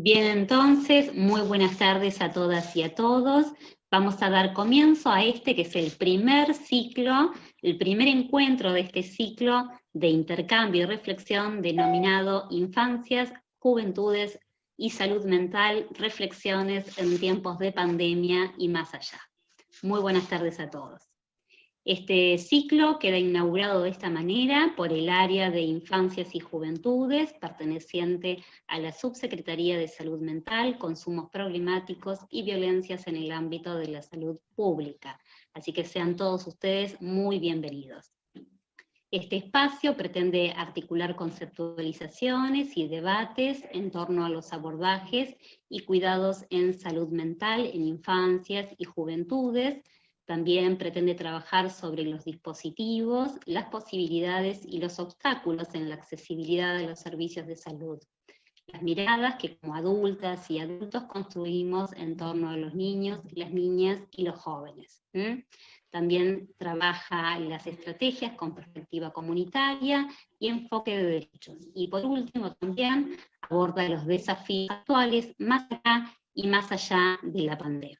Bien, entonces, muy buenas tardes a todas y a todos. Vamos a dar comienzo a este que es el primer ciclo, el primer encuentro de este ciclo de intercambio y reflexión denominado Infancias, Juventudes y Salud Mental, Reflexiones en tiempos de pandemia y más allá. Muy buenas tardes a todos. Este ciclo queda inaugurado de esta manera por el área de Infancias y Juventudes, perteneciente a la Subsecretaría de Salud Mental, Consumos Problemáticos y Violencias en el ámbito de la salud pública. Así que sean todos ustedes muy bienvenidos. Este espacio pretende articular conceptualizaciones y debates en torno a los abordajes y cuidados en salud mental en infancias y juventudes. También pretende trabajar sobre los dispositivos, las posibilidades y los obstáculos en la accesibilidad de los servicios de salud. Las miradas que como adultas y adultos construimos en torno a los niños, las niñas y los jóvenes. También trabaja las estrategias con perspectiva comunitaria y enfoque de derechos. Y por último también aborda los desafíos actuales más acá y más allá de la pandemia.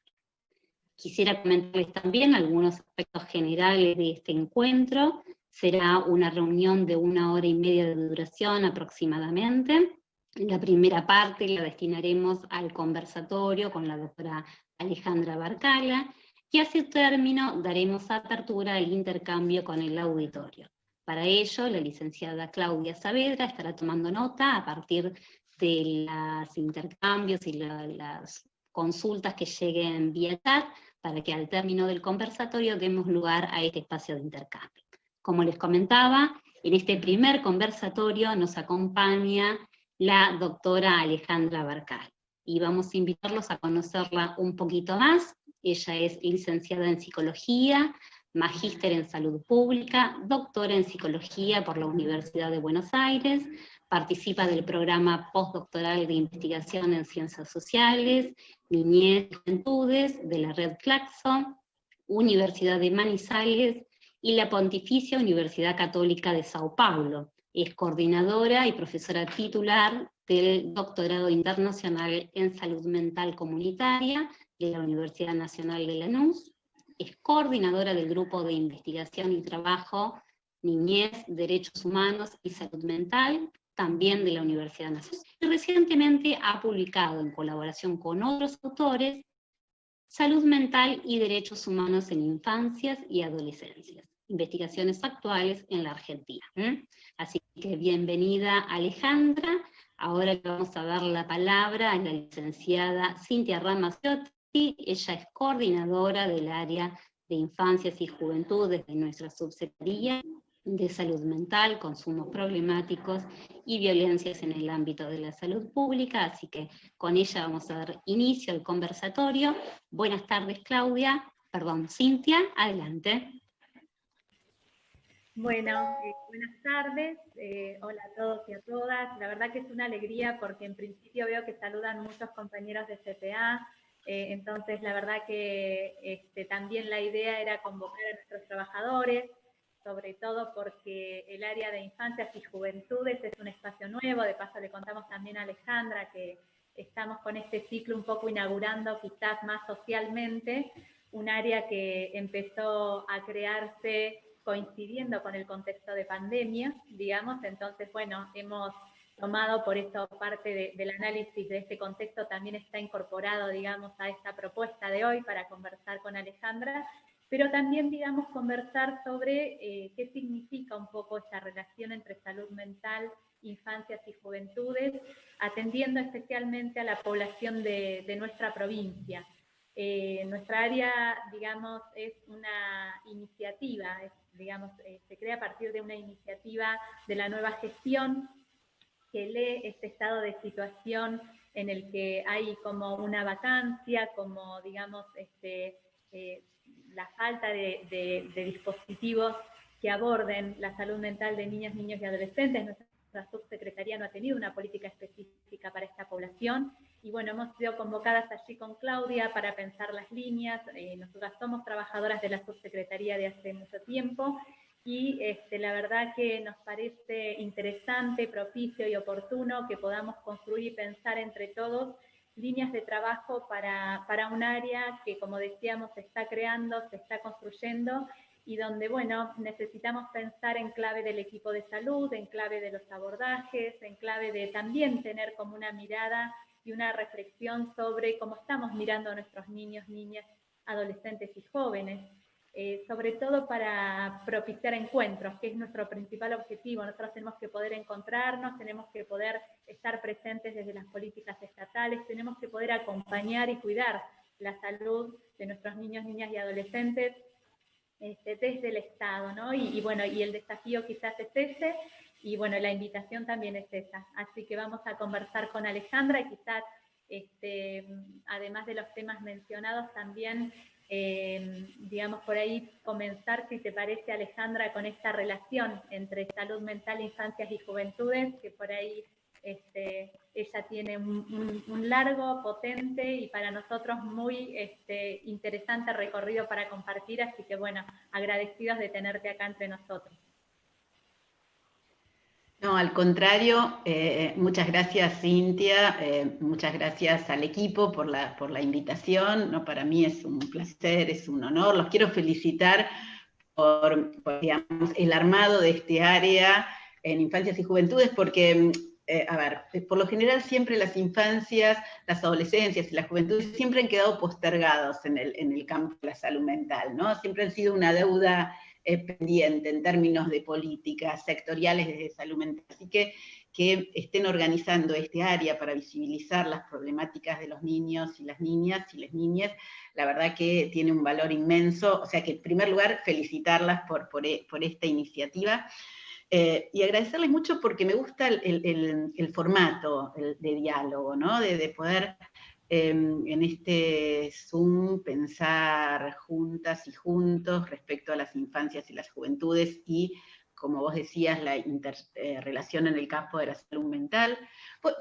Quisiera comentarles también algunos aspectos generales de este encuentro. Será una reunión de 1 hora y media de duración aproximadamente. La primera parte la destinaremos al conversatorio con la doctora Alejandra Barcala, y a su término daremos apertura al intercambio con el auditorio. Para ello, la licenciada Claudia Saavedra estará tomando nota a partir de los intercambios y las consultas que lleguen vía chat, para que al término del conversatorio demos lugar a este espacio de intercambio. Como les comentaba, en este primer conversatorio nos acompaña la doctora Alejandra Barcal, y vamos a invitarlos a conocerla un poquito más. Ella es licenciada en Psicología, magíster en Salud Pública, doctora en Psicología por la Universidad de Buenos Aires, participa del programa postdoctoral de investigación en Ciencias Sociales, Niñez y Juventudes de la Red Claxo, Universidad de Manizales y la Pontificia Universidad Católica de Sao Paulo. Es coordinadora y profesora titular del Doctorado Internacional en Salud Mental Comunitaria de la Universidad Nacional de Lanús. Es coordinadora del Grupo de Investigación y Trabajo Niñez, Derechos Humanos y Salud Mental, también de la Universidad Nacional. Y recientemente ha publicado, en colaboración con otros autores, Salud Mental y Derechos Humanos en Infancias y Adolescencias, investigaciones actuales en la Argentina. Así que bienvenida Alejandra. Ahora le vamos a dar la palabra a la licenciada Cintia Ramazzotti. Ella es coordinadora del área de Infancias y Juventudes de nuestra subsecretaría de Salud Mental, Consumos Problemáticos y Violencias en el ámbito de la salud pública, así que con ella vamos a dar inicio al conversatorio. Buenas tardes, Cintia, adelante. Bueno, buenas tardes, hola a todos y a todas. La verdad que es una alegría porque en principio veo que saludan muchos compañeros de CPA, entonces la verdad que también la idea era convocar a nuestros trabajadores, sobre todo porque el área de infancias y juventudes es un espacio nuevo. De paso le contamos también a Alejandra que estamos con este ciclo un poco inaugurando quizás más socialmente, un área que empezó a crearse coincidiendo con el contexto de pandemia, digamos. Entonces, bueno, hemos tomado por eso parte del análisis de este contexto, también está incorporado, digamos, a esta propuesta de hoy para conversar con Alejandra, pero también, digamos, conversar sobre qué significa un poco esta relación entre salud mental, infancias y juventudes, atendiendo especialmente a la población de nuestra provincia. Nuestra área, digamos, es una iniciativa, digamos, se crea a partir de una iniciativa de la nueva gestión que lee este estado de situación en el que hay como una vacancia, como, digamos, la falta de dispositivos que aborden la salud mental de niñas, niños y adolescentes. Nuestra subsecretaría no ha tenido una política específica para esta población, y bueno, hemos sido convocadas allí con Claudia para pensar las líneas. Nosotras somos trabajadoras de la subsecretaría de hace mucho tiempo, y la verdad que nos parece interesante, propicio y oportuno que podamos construir y pensar entre todos líneas de trabajo para un área que, como decíamos, se está creando, se está construyendo y donde, bueno, necesitamos pensar en clave del equipo de salud, en clave de los abordajes, en clave de también tener como una mirada y una reflexión sobre cómo estamos mirando a nuestros niños, niñas, adolescentes y jóvenes. Sobre todo para propiciar encuentros, que es nuestro principal objetivo. Nosotros tenemos que poder encontrarnos, tenemos que poder estar presentes desde las políticas estatales, tenemos que poder acompañar y cuidar la salud de nuestros niños, niñas y adolescentes desde el Estado, ¿no? Y bueno, y el desafío quizás es ese, y bueno, la invitación también es esa. Así que vamos a conversar con Alejandra y quizás, además de los temas mencionados, también, digamos, por ahí comenzar, si te parece, Alejandra, con esta relación entre salud mental, infancias y juventudes, que por ahí ella tiene un largo, potente y para nosotros muy interesante recorrido para compartir, así que bueno, agradecidos de tenerte acá entre nosotros. No, al contrario, muchas gracias Cintia, muchas gracias al equipo por la invitación. No, para mí es un placer, es un honor. Los quiero felicitar por digamos, el armado de este área en infancias y juventudes, porque, a ver, por lo general siempre las infancias, las adolescencias y las juventudes siempre han quedado postergados en el campo de la salud mental, ¿no? Siempre han sido una deuda pendiente en términos de políticas sectoriales desde salud mental. Así que estén organizando este área para visibilizar las problemáticas de los niños y las niñas y las niñas, la verdad que tiene un valor inmenso. O sea que en primer lugar felicitarlas por esta iniciativa. Y agradecerles mucho porque me gusta el formato de diálogo, ¿no? De poder en este Zoom pensar juntas y juntos respecto a las infancias y las juventudes y, como vos decías, la interrelación en el campo de la salud mental.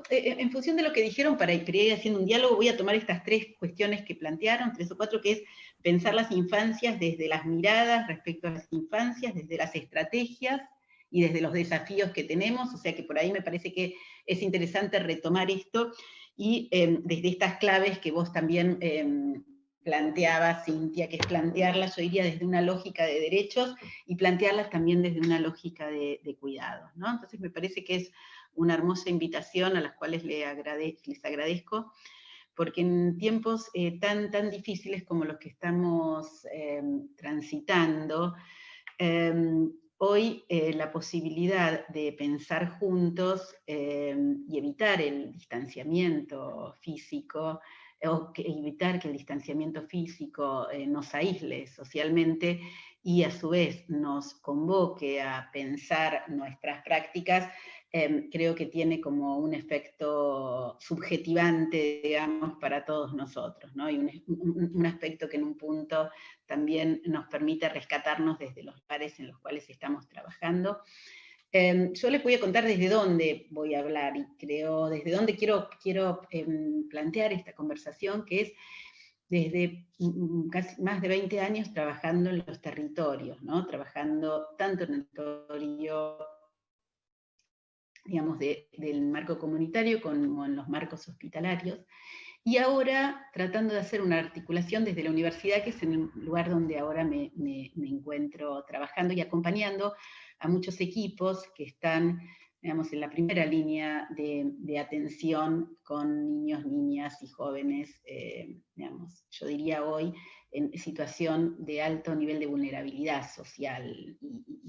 En función de lo que dijeron, para ir haciendo un diálogo, voy a tomar estas tres cuestiones que plantearon, 3 o 4, que es pensar las infancias desde las miradas respecto a las infancias, desde las estrategias y desde los desafíos que tenemos, o sea que por ahí me parece que es interesante retomar esto, y desde estas claves que vos también planteabas, Cintia, que es plantearlas, yo diría, desde una lógica de derechos, y plantearlas también desde una lógica de cuidados, ¿no? Entonces me parece que es una hermosa invitación a las cuales les agradezco, porque en tiempos tan difíciles como los que estamos transitando, hoy la posibilidad de pensar juntos y evitar el distanciamiento físico, o evitar que el distanciamiento físico nos aísle socialmente y a su vez nos convoque a pensar nuestras prácticas, creo que tiene como un efecto subjetivante, digamos, para todos nosotros, ¿no? Y un aspecto que en un punto también nos permite rescatarnos desde los lugares en los cuales estamos trabajando. Yo les voy a contar desde dónde voy a hablar y creo, desde dónde quiero plantear esta conversación, que es desde casi más de 20 años trabajando en los territorios, ¿no? Trabajando tanto en el territorio, digamos, del marco comunitario como en los marcos hospitalarios, y ahora tratando de hacer una articulación desde la universidad, que es en el lugar donde ahora me encuentro trabajando y acompañando a muchos equipos que están, digamos, en la primera línea de atención con niños, niñas y jóvenes, digamos, yo diría hoy, en situación de alto nivel de vulnerabilidad social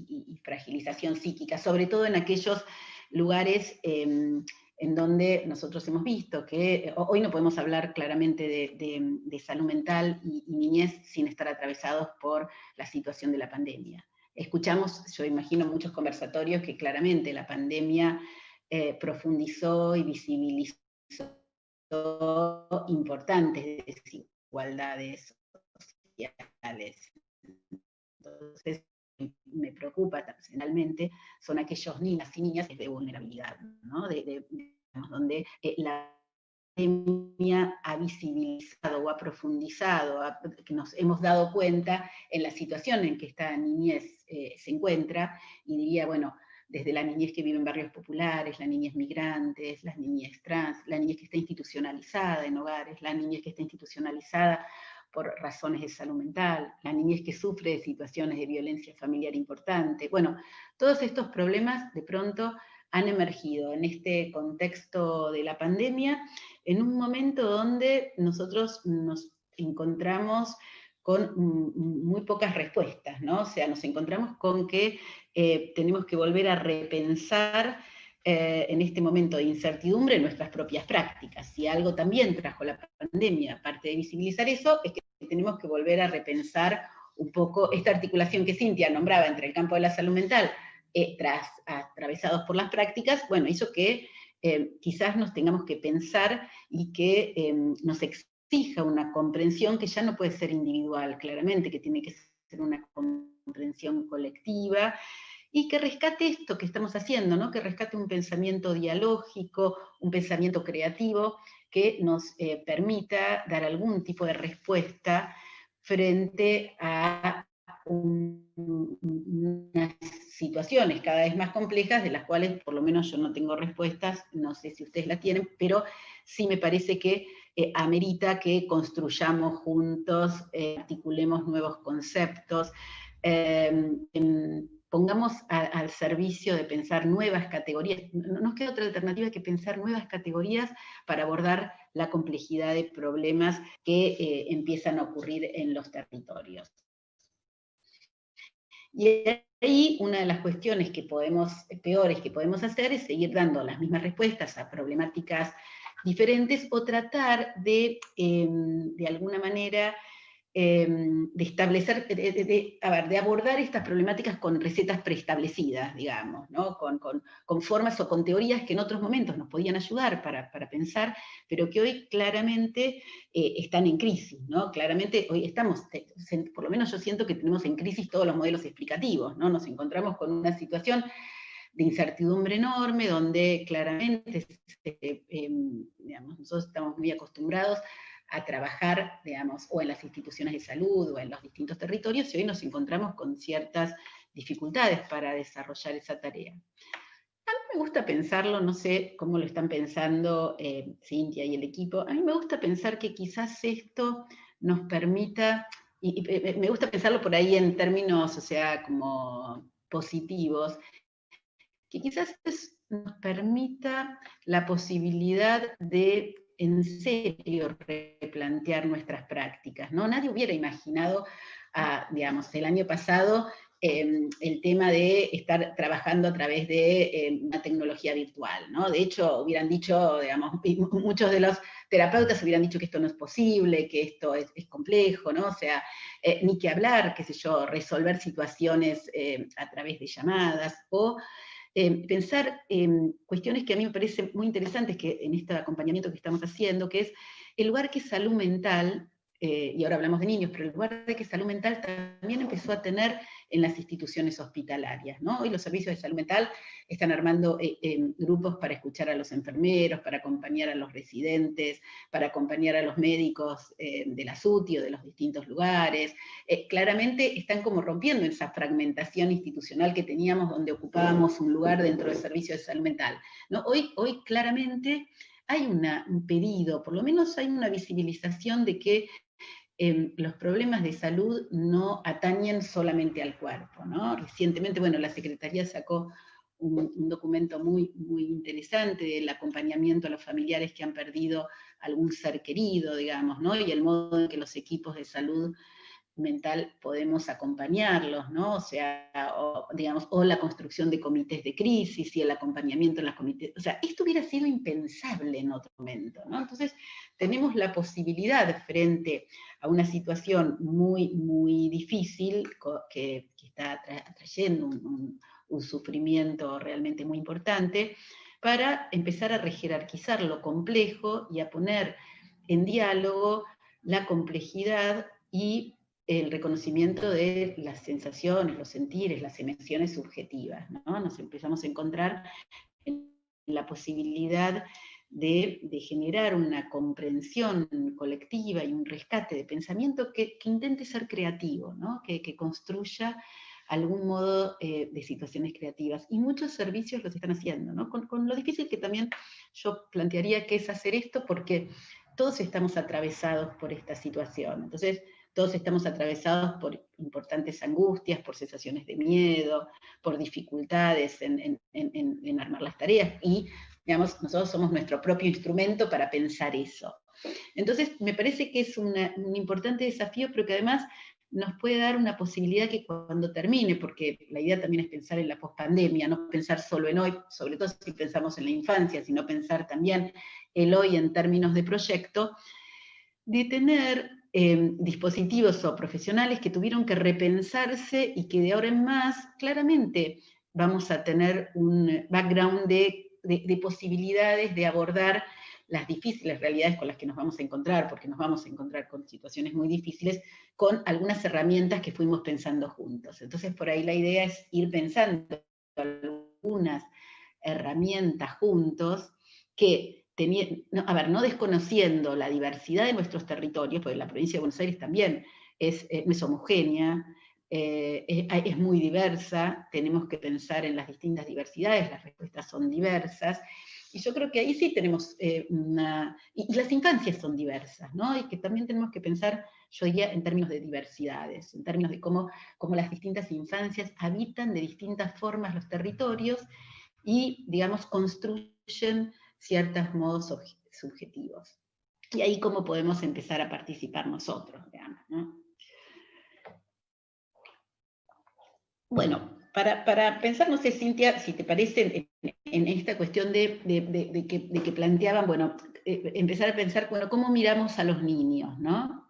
y fragilización psíquica, sobre todo en aquellos lugares en donde nosotros hemos visto que hoy no podemos hablar claramente de salud mental y niñez sin estar atravesados por la situación de la pandemia. Escuchamos, yo imagino, muchos conversatorios que claramente la pandemia profundizó y visibilizó importantes desigualdades sociales. Entonces, me preocupa personalmente son aquellos niños y niñas de vulnerabilidad, ¿no? Donde la pandemia ha visibilizado o ha profundizado, que nos hemos dado cuenta en la situación en que esta niñez se encuentra, y diría, bueno, desde la niñez que vive en barrios populares, la niñez migrantes, la niñez trans, la niñez que está institucionalizada en hogares, la niñez que está institucionalizada por razones de salud mental, la niñez que sufre de situaciones de violencia familiar importante. Bueno, todos estos problemas de pronto han emergido en este contexto de la pandemia, en un momento donde nosotros nos encontramos con muy pocas respuestas, ¿no? O sea, nos encontramos con que tenemos que volver a repensar en este momento de incertidumbre nuestras propias prácticas. Y algo también trajo la pandemia, aparte de visibilizar eso, es que tenemos que volver a repensar un poco esta articulación que Cintia nombraba entre el campo de la salud mental, atravesados por las prácticas, bueno, hizo que quizás nos tengamos que pensar y que nos exija una comprensión que ya no puede ser individual, claramente, que tiene que ser una comprensión colectiva, y que rescate esto que estamos haciendo, ¿no? Que rescate un pensamiento dialógico, un pensamiento creativo, que nos permita dar algún tipo de respuesta frente a unas situaciones cada vez más complejas, de las cuales por lo menos yo no tengo respuestas, no sé si ustedes las tienen, pero sí me parece que amerita que construyamos juntos, articulemos nuevos conceptos, pongamos al servicio de pensar nuevas categorías. No nos queda otra alternativa que pensar nuevas categorías para abordar la complejidad de problemas que empiezan a ocurrir en los territorios. Y ahí una de las cuestiones peores que podemos hacer es seguir dando las mismas respuestas a problemáticas diferentes, o tratar de alguna manera, de establecer, de abordar estas problemáticas con recetas preestablecidas, digamos, ¿no? Con formas o con teorías que en otros momentos nos podían ayudar para pensar, pero que hoy claramente están en crisis, ¿no? Claramente hoy estamos, por lo menos yo siento que tenemos en crisis todos los modelos explicativos, ¿no? Nos encontramos con una situación de incertidumbre enorme, donde claramente, digamos, nosotros estamos muy acostumbrados a trabajar, digamos, o en las instituciones de salud o en los distintos territorios, y hoy nos encontramos con ciertas dificultades para desarrollar esa tarea. A mí me gusta pensarlo, no sé cómo lo están pensando Cintia y el equipo, a mí me gusta pensar que quizás esto nos permita, y me gusta pensarlo por ahí en términos, o sea, como positivos, que quizás nos permita la posibilidad de en serio replantear nuestras prácticas, ¿no? Nadie hubiera imaginado, digamos, el año pasado el tema de estar trabajando a través de una tecnología virtual, ¿no? De hecho, hubieran dicho, digamos, muchos de los terapeutas hubieran dicho que esto no es posible, que esto es complejo, ¿no? O sea, ni que hablar, qué sé yo, resolver situaciones a través de llamadas, o pensar cuestiones que a mí me parecen muy interesantes que en este acompañamiento que estamos haciendo, que es el lugar que salud mental, y ahora hablamos de niños, pero el lugar que salud mental también empezó a tener en las instituciones hospitalarias, ¿no? Hoy los servicios de salud mental están armando grupos para escuchar a los enfermeros, para acompañar a los residentes, para acompañar a los médicos de la SUTI o de los distintos lugares. Claramente están como rompiendo esa fragmentación institucional que teníamos, donde ocupábamos un lugar dentro del servicio de salud mental, ¿no? Hoy claramente hay un pedido, por lo menos hay una visibilización de que los problemas de salud no atañen solamente al cuerpo, ¿no? Recientemente, bueno, la Secretaría sacó un documento muy, muy interesante del acompañamiento a los familiares que han perdido algún ser querido, digamos, ¿no? Y el modo en que los equipos de salud mental podemos acompañarlos, ¿no? O sea, digamos, o la construcción de comités de crisis y el acompañamiento en las comités, o sea, esto hubiera sido impensable en otro momento, ¿no? Entonces, tenemos la posibilidad frente a una situación muy, muy difícil que está trayendo un sufrimiento realmente muy importante, para empezar a rejerarquizar lo complejo y a poner en diálogo la complejidad y el reconocimiento de las sensaciones, los sentires, las emociones subjetivas, ¿no? Nos empezamos a encontrar en la posibilidad de generar una comprensión colectiva y un rescate de pensamiento que intente ser creativo, ¿no? que construya algún modo de situaciones creativas. Y muchos servicios los están haciendo, ¿no? Con lo difícil que también yo plantearía que es hacer esto, porque todos estamos atravesados por esta situación. Entonces, todos estamos atravesados por importantes angustias, por sensaciones de miedo, por dificultades en armar las tareas, y digamos, nosotros somos nuestro propio instrumento para pensar eso. Entonces, me parece que es un importante desafío, pero que además nos puede dar una posibilidad que cuando termine, porque la idea también es pensar en la pospandemia, no pensar solo en hoy, sobre todo si pensamos en la infancia, sino pensar también el hoy en términos de proyecto, de tener dispositivos o profesionales que tuvieron que repensarse y que de ahora en más claramente vamos a tener un background de posibilidades de abordar las difíciles realidades con las que nos vamos a encontrar, porque nos vamos a encontrar con situaciones muy difíciles, con algunas herramientas que fuimos pensando juntos. Entonces, por ahí la idea es ir pensando algunas herramientas juntos que, no desconociendo la diversidad de nuestros territorios, porque la provincia de Buenos Aires también no es homogénea, es muy diversa, tenemos que pensar en las distintas diversidades, las respuestas son diversas, y yo creo que ahí sí tenemos y las infancias son diversas, ¿no? Y que también tenemos que pensar, yo diría, en términos de diversidades, en términos de cómo las distintas infancias habitan de distintas formas los territorios y, digamos, construyen ciertos modos subjetivos. Y ahí cómo podemos empezar a participar nosotros, digamos, ¿no? Bueno, para pensar, no sé, Cintia, si te parece, en esta cuestión de que planteaban, bueno, empezar a pensar, bueno, cómo miramos a los niños, ¿no?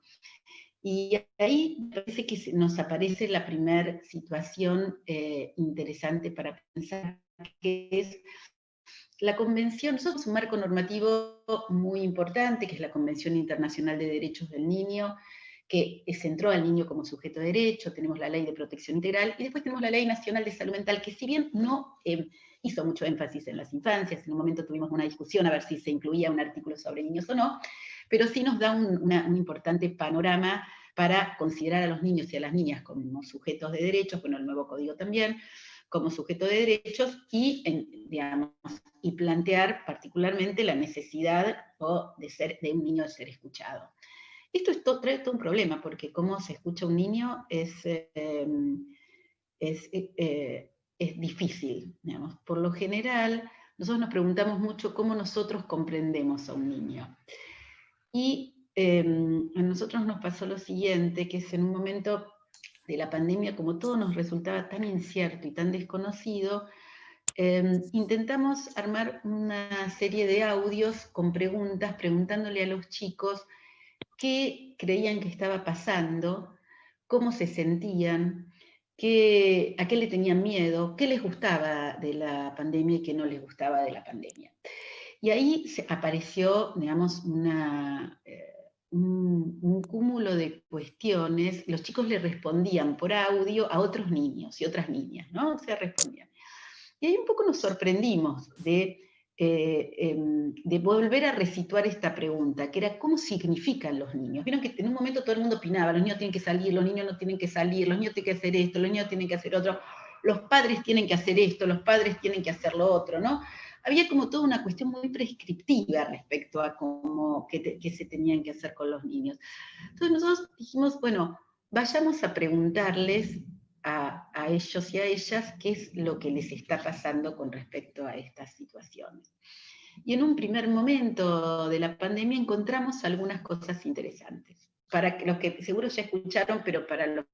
Y ahí me parece que nos aparece la primera situación interesante para pensar, que es la convención. Nosotros un marco normativo muy importante, que es la Convención Internacional de Derechos del Niño, que centró al niño como sujeto de derecho. Tenemos la Ley de Protección Integral, y después tenemos la Ley Nacional de Salud Mental, que si bien no hizo mucho énfasis en las infancias, en un momento tuvimos una discusión a ver si se incluía un artículo sobre niños o no, pero sí nos da un importante panorama para considerar a los niños y a las niñas como sujetos de derechos, bueno, el nuevo código también, como sujeto de derechos, y, digamos, y plantear particularmente la necesidad de un niño de ser escuchado. Esto trae todo un problema, porque cómo se escucha a un niño es difícil, digamos. Por lo general, nosotros nos preguntamos mucho cómo nosotros comprendemos a un niño. Y a nosotros nos pasó lo siguiente, que es en un momento de la pandemia, como todo nos resultaba tan incierto y tan desconocido, intentamos armar una serie de audios con preguntas, preguntándole a los chicos qué creían que estaba pasando, cómo se sentían, a qué le tenían miedo, qué les gustaba de la pandemia y qué no les gustaba de la pandemia. Y ahí apareció, digamos, un cúmulo de cuestiones. Los chicos le respondían por audio a otros niños y otras niñas, ¿no? O sea, respondían. Y ahí un poco nos sorprendimos de volver a resituar esta pregunta, que era ¿cómo significan los niños? Vieron que en un momento todo el mundo opinaba, los niños tienen que salir, los niños no tienen que salir, los niños tienen que hacer esto, los niños tienen que hacer otro, los padres tienen que hacer esto, los padres tienen que hacer lo otro, ¿no? Había como toda una cuestión muy prescriptiva respecto a qué se tenían que hacer con los niños. Entonces nosotros dijimos, bueno, vayamos a preguntarles a ellos y a ellas qué es lo que les está pasando con respecto a estas situaciones. Y en un primer momento de la pandemia encontramos algunas cosas interesantes. Para los que seguro ya escucharon, pero para los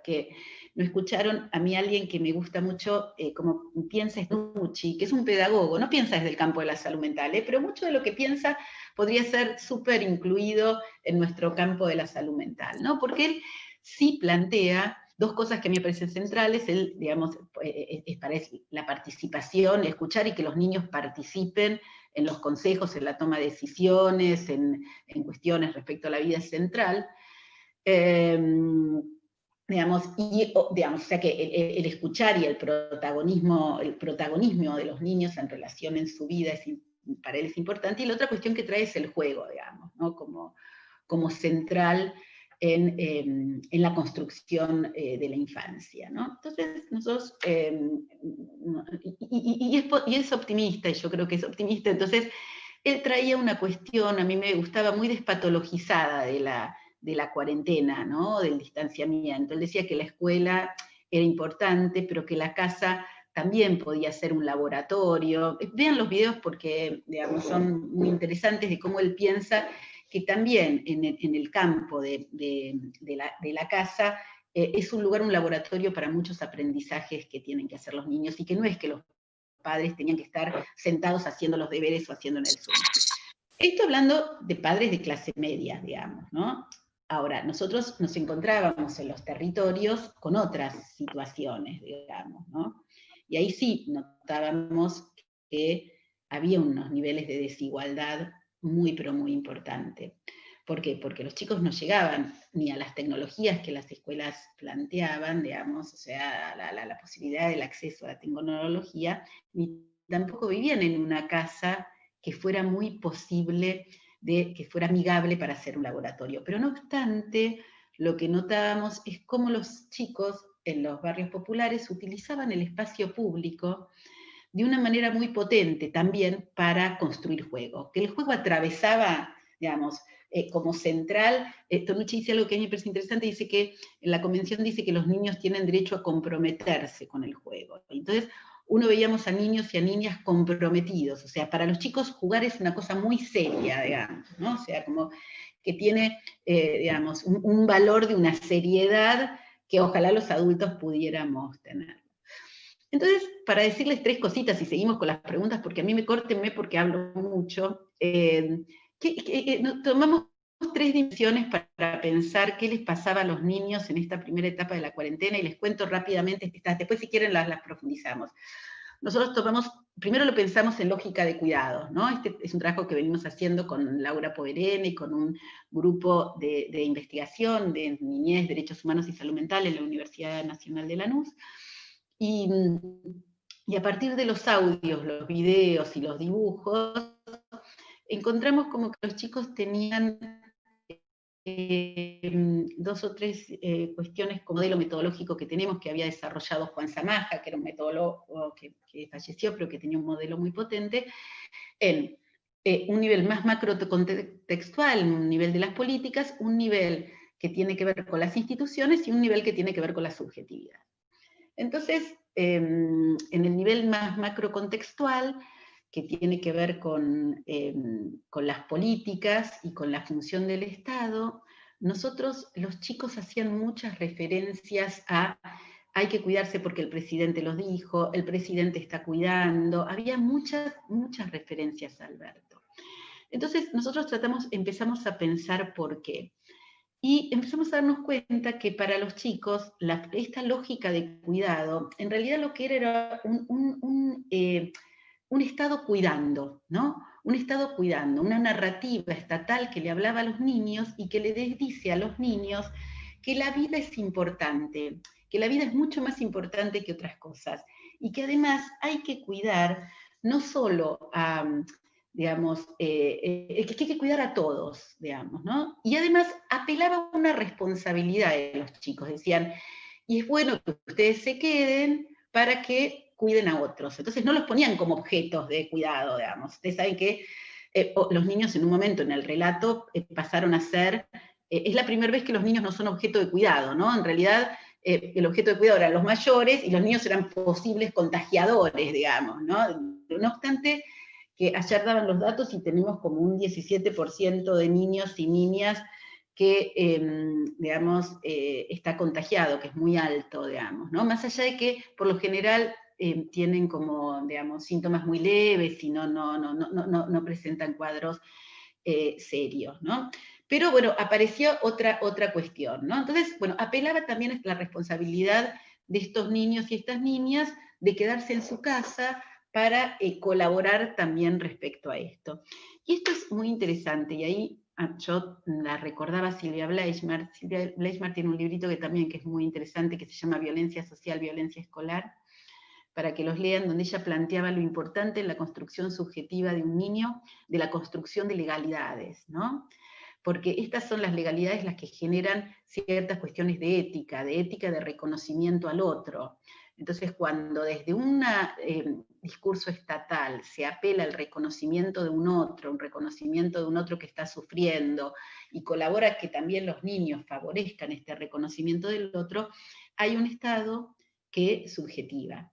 que no escucharon, a mí alguien que me gusta mucho, como piensa Nucci, que es un pedagogo, no piensa desde el campo de la salud mental, pero mucho de lo que piensa podría ser súper incluido en nuestro campo de la salud mental, ¿no? Porque él sí plantea dos cosas que a mí me parecen centrales. Él, digamos, es para la participación, escuchar y que los niños participen en los consejos, en la toma de decisiones, en cuestiones respecto a la vida central. Digamos, o sea que el escuchar y el protagonismo de los niños en relación en su vida es para él es importante, y la otra cuestión que trae es el juego, digamos, ¿no? Como central en la construcción de la infancia, ¿no? Entonces, nosotros, y es optimista, y yo creo que es optimista, entonces, él traía una cuestión, a mí me gustaba, muy despatologizada de la cuarentena, ¿no? Del distanciamiento. Él decía que la escuela era importante, pero que la casa también podía ser un laboratorio. Vean los videos porque, digamos, son muy interesantes de cómo él piensa que también en el campo de la casa es un lugar, un laboratorio para muchos aprendizajes que tienen que hacer los niños, y que no es que los padres tenían que estar sentados haciendo los deberes o haciendo en el Zoom. Esto hablando de padres de clase media, digamos, ¿no? Ahora, nosotros nos encontrábamos en los territorios con otras situaciones, digamos, ¿no? Y ahí sí notábamos que había unos niveles de desigualdad muy, pero muy importante. ¿Por qué? Porque los chicos no llegaban ni a las tecnologías que las escuelas planteaban, digamos, o sea, la posibilidad del acceso a la tecnología, ni tampoco vivían en una casa que fuera muy posible, que fuera amigable para hacer un laboratorio. Pero no obstante, lo que notábamos es cómo los chicos en los barrios populares utilizaban el espacio público de una manera muy potente también para construir juego, que el juego atravesaba, digamos, como central. Tonucci dice algo que a mí me parece interesante, dice que en la convención dice que los niños tienen derecho a comprometerse con el juego. Entonces, uno veíamos a niños y a niñas comprometidos, o sea, para los chicos jugar es una cosa muy seria, digamos, ¿no? O sea, como que tiene, digamos, un valor de una seriedad que ojalá los adultos pudiéramos tener. Entonces, para decirles tres cositas, y seguimos con las preguntas, porque a mí córtenme porque hablo mucho, tomamos tres dimensiones para pensar qué les pasaba a los niños en esta primera etapa de la cuarentena, y les cuento rápidamente, después si quieren las profundizamos. Nosotros primero lo pensamos en lógica de cuidados, ¿no? Este es un trabajo que venimos haciendo con Laura Poverene y con un grupo de investigación de niñez, derechos humanos y salud mental en la Universidad Nacional de Lanús. Y a partir de los audios, los videos y los dibujos, encontramos como que los chicos tenían dos o tres cuestiones como modelo metodológico que tenemos, que había desarrollado Juan Zamaja, que era un metodólogo que falleció, pero que tenía un modelo muy potente, en un nivel más macro-contextual, un nivel de las políticas, un nivel que tiene que ver con las instituciones y un nivel que tiene que ver con la subjetividad. Entonces, en el nivel más macrocontextual, que tiene que ver con las políticas y con la función del Estado, nosotros, los chicos, hacían muchas referencias a hay que cuidarse porque el presidente los dijo, el presidente está cuidando, había muchas referencias a Alberto. Entonces, nosotros empezamos a pensar por qué. Y empezamos a darnos cuenta que para los chicos esta lógica de cuidado, en realidad lo que era un Estado cuidando, ¿no? Un Estado cuidando, una narrativa estatal que le hablaba a los niños y que les dice a los niños que la vida es importante, que la vida es mucho más importante que otras cosas, y que además hay que cuidar no solo a digamos, que hay que cuidar a todos, digamos, ¿no? Y además apelaba a una responsabilidad de los chicos, decían, y es bueno que ustedes se queden para que cuiden a otros. Entonces no los ponían como objetos de cuidado, digamos. Ustedes saben que los niños en un momento en el relato pasaron a ser, es la primera vez que los niños no son objeto de cuidado, ¿no? En realidad el objeto de cuidado eran los mayores y los niños eran posibles contagiadores, digamos, ¿no? No obstante, que ayer daban los datos y tenemos como un 17% de niños y niñas que, digamos, está contagiado, que es muy alto, digamos, ¿no? Más allá de que, por lo general, tienen como, digamos, síntomas muy leves y no presentan cuadros serios, ¿no? Pero, bueno, apareció otra cuestión, ¿no? Entonces, bueno, apelaba también a la responsabilidad de estos niños y estas niñas de quedarse en su casa para colaborar también respecto a esto. Y esto es muy interesante, y ahí yo la recordaba Silvia Bleichmar. Silvia Bleichmar tiene un librito que es muy interesante, que se llama Violencia Social, Violencia Escolar, para que los lean, donde ella planteaba lo importante en la construcción subjetiva de un niño, de la construcción de legalidades, ¿no? Porque estas son las legalidades las que generan ciertas cuestiones de ética de reconocimiento al otro. Entonces, cuando desde un discurso estatal se apela al reconocimiento de un reconocimiento de un otro que está sufriendo, y colabora que también los niños favorezcan este reconocimiento del otro, hay un Estado que subjetiva,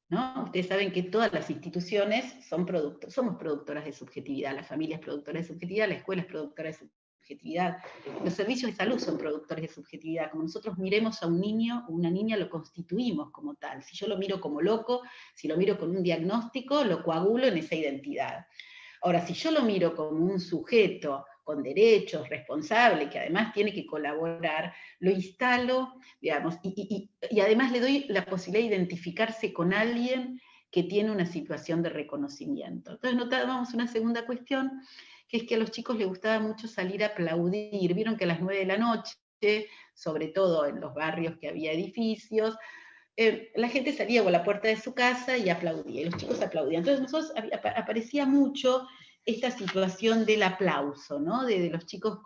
¿no? Ustedes saben que todas las instituciones somos productoras de subjetividad, la familia es productora de subjetividad, la escuela es productora de subjetividad, los servicios de salud son productores de subjetividad. Como nosotros miremos a un niño o una niña, lo constituimos como tal. Si yo lo miro como loco, si lo miro con un diagnóstico, lo coagulo en esa identidad. Ahora, si yo lo miro como un sujeto con derechos, responsable, que además tiene que colaborar, lo instalo, digamos, y además le doy la posibilidad de identificarse con alguien que tiene una situación de reconocimiento. Entonces notábamos una segunda cuestión, que es que a los chicos les gustaba mucho salir a aplaudir. Vieron que a las 9 de la noche, sobre todo en los barrios que había edificios, la gente salía a la puerta de su casa y aplaudía, y los chicos aplaudían. Entonces nosotros aparecía mucho esta situación del aplauso, ¿no? De los chicos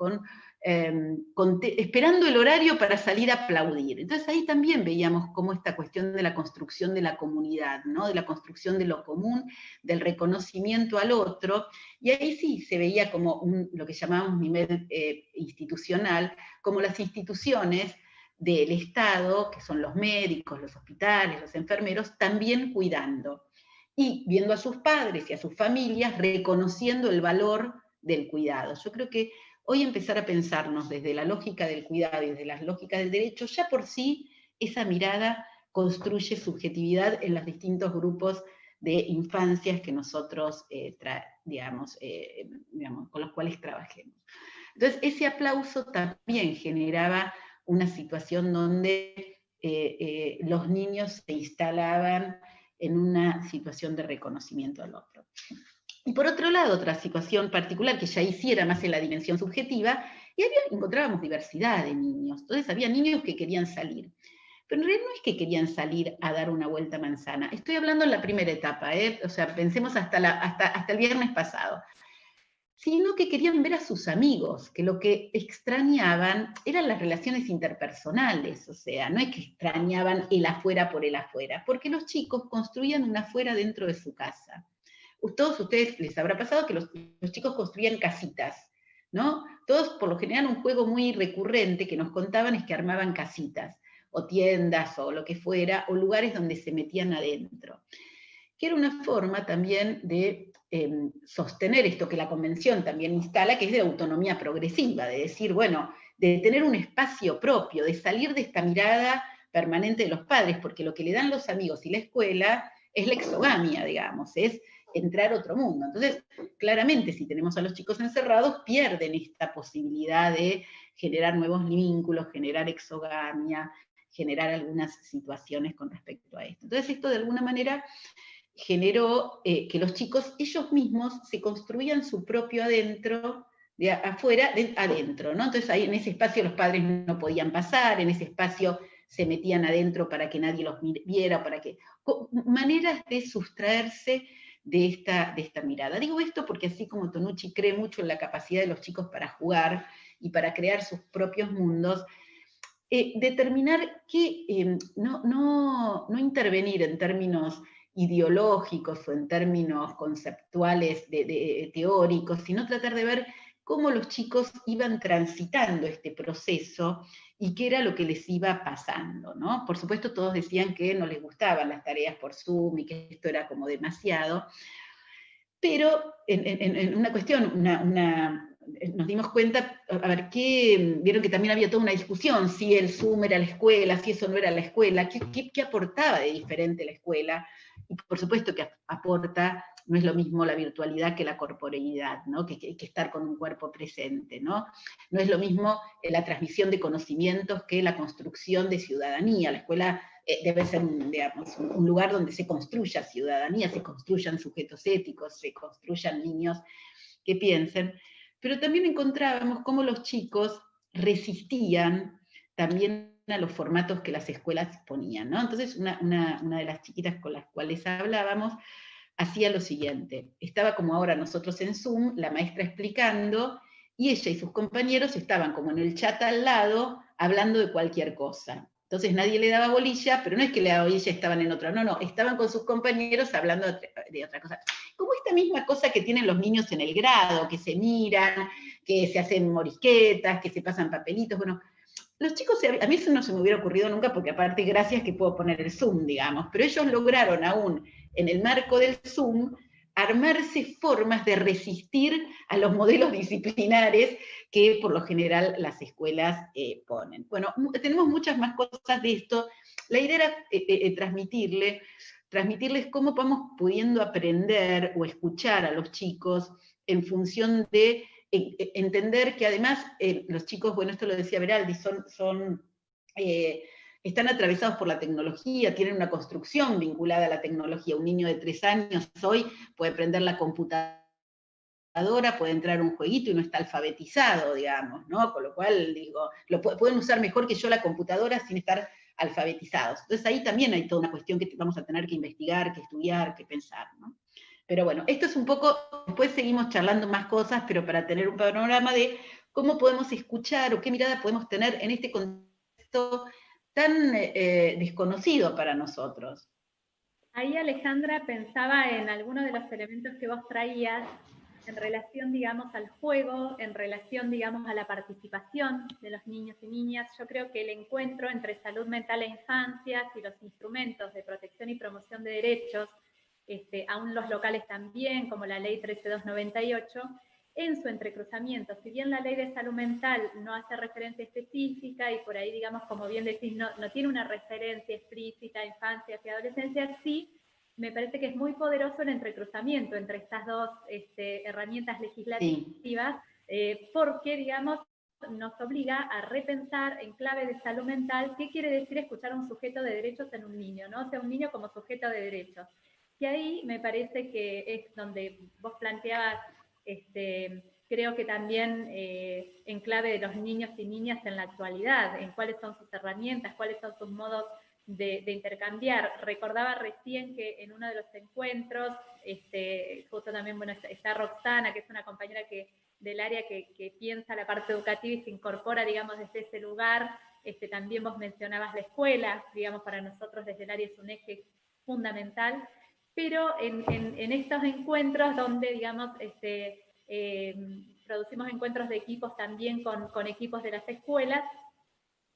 esperando el horario para salir a aplaudir. Entonces ahí también veíamos cómo esta cuestión de la construcción de la comunidad, ¿no? De la construcción de lo común, del reconocimiento al otro, y ahí sí se veía como lo que llamamos nivel institucional, como las instituciones del Estado, que son los médicos, los hospitales, los enfermeros, también cuidando. Y viendo a sus padres y a sus familias, reconociendo el valor del cuidado. Yo creo que hoy empezar a pensarnos desde la lógica del cuidado y desde las lógicas del derecho, ya por sí esa mirada construye subjetividad en los distintos grupos de infancias que nosotros, con los cuales trabajemos. Entonces, ese aplauso también generaba una situación donde los niños se instalaban en una situación de reconocimiento al otro. Y por otro lado, otra situación particular que ya hiciera más en la dimensión subjetiva, y ahí encontrábamos diversidad de niños. Entonces había niños que querían salir. Pero en realidad no es que querían salir a dar una vuelta a manzana. Estoy hablando en la primera etapa, o sea, pensemos hasta el viernes pasado. Sino que querían ver a sus amigos, que lo que extrañaban eran las relaciones interpersonales, o sea, no es que extrañaban el afuera por el afuera, porque los chicos construían un afuera dentro de su casa. Todos ustedes les habrá pasado que los chicos construían casitas, ¿no? Todos, por lo general, un juego muy recurrente que nos contaban es que armaban casitas, o tiendas, o lo que fuera, o lugares donde se metían adentro, que era una forma también de sostener esto que la Convención también instala, que es de autonomía progresiva, de decir, bueno, de tener un espacio propio, de salir de esta mirada permanente de los padres, porque lo que le dan los amigos y la escuela es la exogamia, digamos, es entrar a otro mundo. Entonces, claramente, si tenemos a los chicos encerrados, pierden esta posibilidad de generar nuevos vínculos, generar exogamia, generar algunas situaciones con respecto a esto. Entonces, esto de alguna manera generó que los chicos ellos mismos se construían su propio adentro, de afuera, adentro, ¿no? Entonces ahí en ese espacio los padres no podían pasar, en ese espacio se metían adentro para que nadie los viera, maneras de sustraerse de esta mirada. Digo esto porque así como Tonucci cree mucho en la capacidad de los chicos para jugar y para crear sus propios mundos, determinar que no intervenir en términos ideológicos o en términos conceptuales teóricos, sino tratar de ver cómo los chicos iban transitando este proceso y qué era lo que les iba pasando, ¿no? Por supuesto, todos decían que no les gustaban las tareas por Zoom y que esto era como demasiado, pero en una cuestión, nos dimos cuenta, a ver, vieron que también había toda una discusión, si el Zoom era la escuela, si eso no era la escuela, qué aportaba de diferente la escuela, y por supuesto que aporta, no es lo mismo la virtualidad que la corporeidad, ¿no? que estar con un cuerpo presente, ¿no? No es lo mismo la transmisión de conocimientos que la construcción de ciudadanía. La escuela debe ser un lugar donde se construya ciudadanía, se construyan sujetos éticos, se construyan niños que piensen, pero también encontrábamos cómo los chicos resistían también a los formatos que las escuelas ponían, ¿no? Entonces una de las chiquitas con las cuales hablábamos hacía lo siguiente, estaba como ahora nosotros en Zoom, la maestra explicando, y ella y sus compañeros estaban como en el chat al lado, hablando de cualquier cosa. Entonces nadie le daba bolilla, pero no es que le daba bolilla, estaban en otra, no, estaban con sus compañeros hablando de otra cosa. Como esta misma cosa que tienen los niños en el grado, que se miran, que se hacen morisquetas, que se pasan papelitos, bueno, los chicos, a mí eso no se me hubiera ocurrido nunca, porque aparte gracias que puedo poner el Zoom, digamos, pero ellos lograron aún, en el marco del Zoom, armarse formas de resistir a los modelos disciplinares que por lo general las escuelas ponen. Bueno, tenemos muchas más cosas de esto. La idea era transmitirles cómo vamos pudiendo aprender o escuchar a los chicos en función de entender que además los chicos, bueno, esto lo decía Veraldi, están atravesados por la tecnología, tienen una construcción vinculada a la tecnología. Un niño de 3 años hoy puede prender la computadora, puede entrar a un jueguito y no está alfabetizado, digamos, ¿no? Con lo cual, digo, pueden usar mejor que yo la computadora sin estar alfabetizados. Entonces ahí también hay toda una cuestión que vamos a tener que investigar, que estudiar, que pensar, ¿no? Pero bueno, esto es un poco, después seguimos charlando más cosas, pero para tener un panorama de cómo podemos escuchar o qué mirada podemos tener en este contexto tan desconocido para nosotros. Ahí, Alejandra, pensaba en algunos de los elementos que vos traías en relación, digamos, al juego, en relación, digamos, a la participación de los niños y niñas. Yo creo que el encuentro entre salud mental e infancias y los instrumentos de protección y promoción de derechos, aún los locales también, como la ley 13298, en su entrecruzamiento. Si bien la ley de salud mental no hace referencia específica y por ahí, digamos, como bien decís, no tiene una referencia explícita a infancias y adolescencias, sí, me parece que es muy poderoso el entrecruzamiento entre estas dos herramientas legislativas, porque, digamos, nos obliga a repensar en clave de salud mental qué quiere decir escuchar a un sujeto de derechos en un niño, ¿no? O sea, un niño como sujeto de derechos. Y ahí me parece que es donde vos planteabas, creo que también en clave de los niños y niñas en la actualidad, en cuáles son sus herramientas, cuáles son sus modos de intercambiar. Recordaba recién que en uno de los encuentros, justo también, bueno, está Roxana, que es una compañera del área que piensa la parte educativa y se incorpora, digamos, desde ese lugar. También vos mencionabas la escuela, digamos, para nosotros desde el área es un eje fundamental, pero en estos encuentros donde, digamos, producimos encuentros de equipos también con equipos de las escuelas,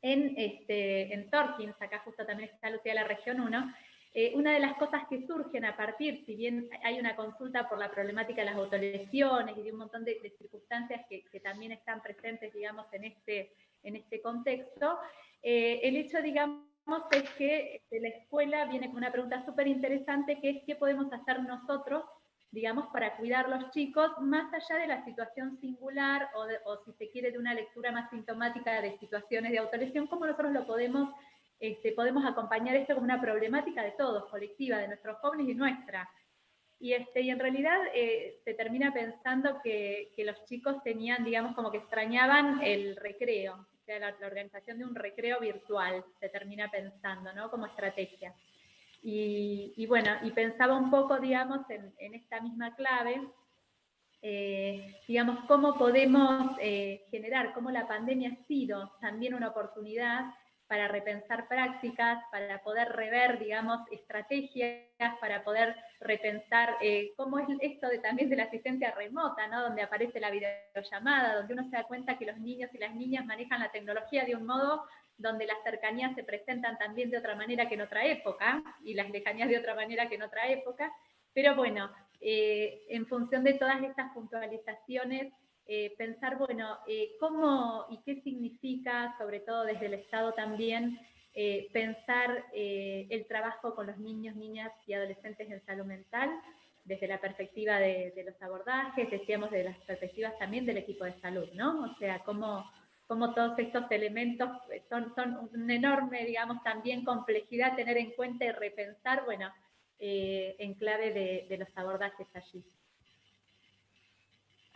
en Torkins, acá justo también está Lucía de la Región 1, una de las cosas que surgen a partir, si bien hay una consulta por la problemática de las autolesiones y de un montón de circunstancias que también están presentes, digamos, en este contexto, el hecho, digamos, es que la escuela viene con una pregunta súper interesante, que es qué podemos hacer nosotros, digamos, para cuidar a los chicos, más allá de la situación singular o si se quiere de una lectura más sintomática de situaciones de autolesión, cómo nosotros lo podemos acompañar esto como una problemática de todos, colectiva, de nuestros jóvenes y nuestra. Y en realidad se termina pensando que los chicos tenían, digamos, como que extrañaban el recreo, o sea, la organización de un recreo virtual, se termina pensando, ¿no? Como estrategia. Y bueno, y pensaba un poco, digamos, en esta misma clave, digamos, cómo podemos generar, cómo la pandemia ha sido también una oportunidad para repensar prácticas, para poder rever, digamos, estrategias, para poder repensar cómo es esto también de la asistencia remota, ¿no? Donde aparece la videollamada, donde uno se da cuenta que los niños y las niñas manejan la tecnología de un modo donde las cercanías se presentan también de otra manera que en otra época, y las lejanías de otra manera que en otra época, pero bueno, en función de todas estas puntualizaciones, pensar, bueno, cómo y qué significa, sobre todo desde el Estado también, pensar el trabajo con los niños, niñas y adolescentes en salud mental, desde la perspectiva de los abordajes, decíamos de las perspectivas también del equipo de salud, ¿no? O sea, cómo todos estos elementos son una enorme, digamos, también complejidad tener en cuenta y repensar, bueno, en clave de los abordajes allí.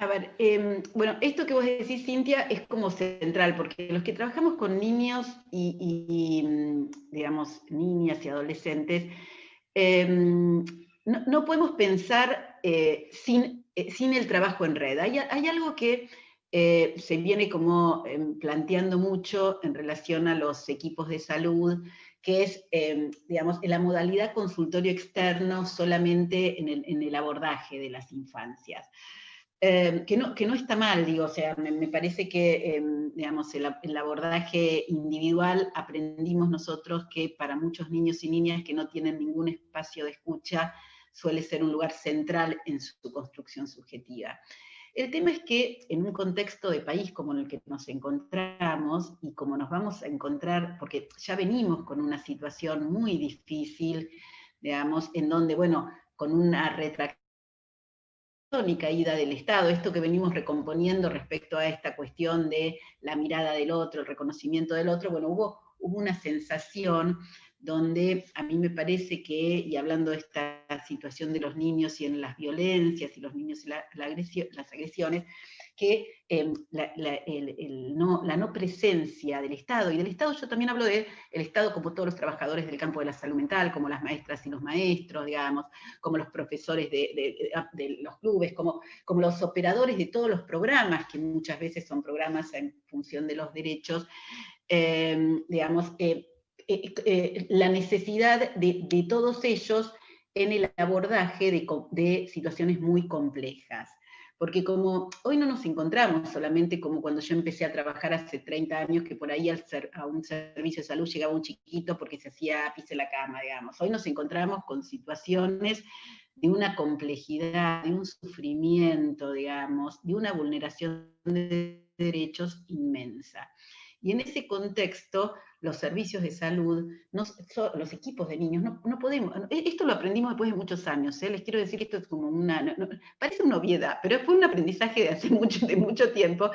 A ver, bueno, esto que vos decís, Cintia, es como central, porque los que trabajamos con niños digamos, niñas y adolescentes, no podemos pensar sin el trabajo en red. Hay algo que se viene como planteando mucho en relación a los equipos de salud, que es, digamos, la modalidad consultorio externo solamente en el abordaje de las infancias. Que no está mal, digo, o sea, me parece que, digamos, el abordaje individual aprendimos nosotros que para muchos niños y niñas que no tienen ningún espacio de escucha, suele ser un lugar central en su construcción subjetiva. El tema es que en un contexto de país como en el que nos encontramos, y como nos vamos a encontrar, porque ya venimos con una situación muy difícil, digamos, en donde, bueno, con una retracción y caída del Estado, esto que venimos recomponiendo respecto a esta cuestión de la mirada del otro, el reconocimiento del otro, bueno, hubo una sensación donde a mí me parece que, y hablando de esta situación de los niños y en las violencias y los niños y las agresiones, que la no presencia del Estado, y del Estado yo también hablo del Estado como todos los trabajadores del campo de la salud mental, como las maestras y los maestros, digamos, como los profesores de los clubes, como los operadores de todos los programas, que muchas veces son programas en función de los derechos, digamos, la necesidad de todos ellos en el abordaje de situaciones muy complejas. Porque como hoy no nos encontramos solamente como cuando yo empecé a trabajar hace 30 años, que por ahí a un servicio de salud llegaba un chiquito porque se hacía pis en la cama, digamos. Hoy nos encontramos con situaciones de una complejidad, de un sufrimiento, digamos, de una vulneración de derechos inmensa. Y en ese contexto, los servicios de salud, los equipos de niños, no podemos, esto lo aprendimos después de muchos años, les quiero decir que esto es como parece una obviedad, pero fue un aprendizaje de hace mucho tiempo,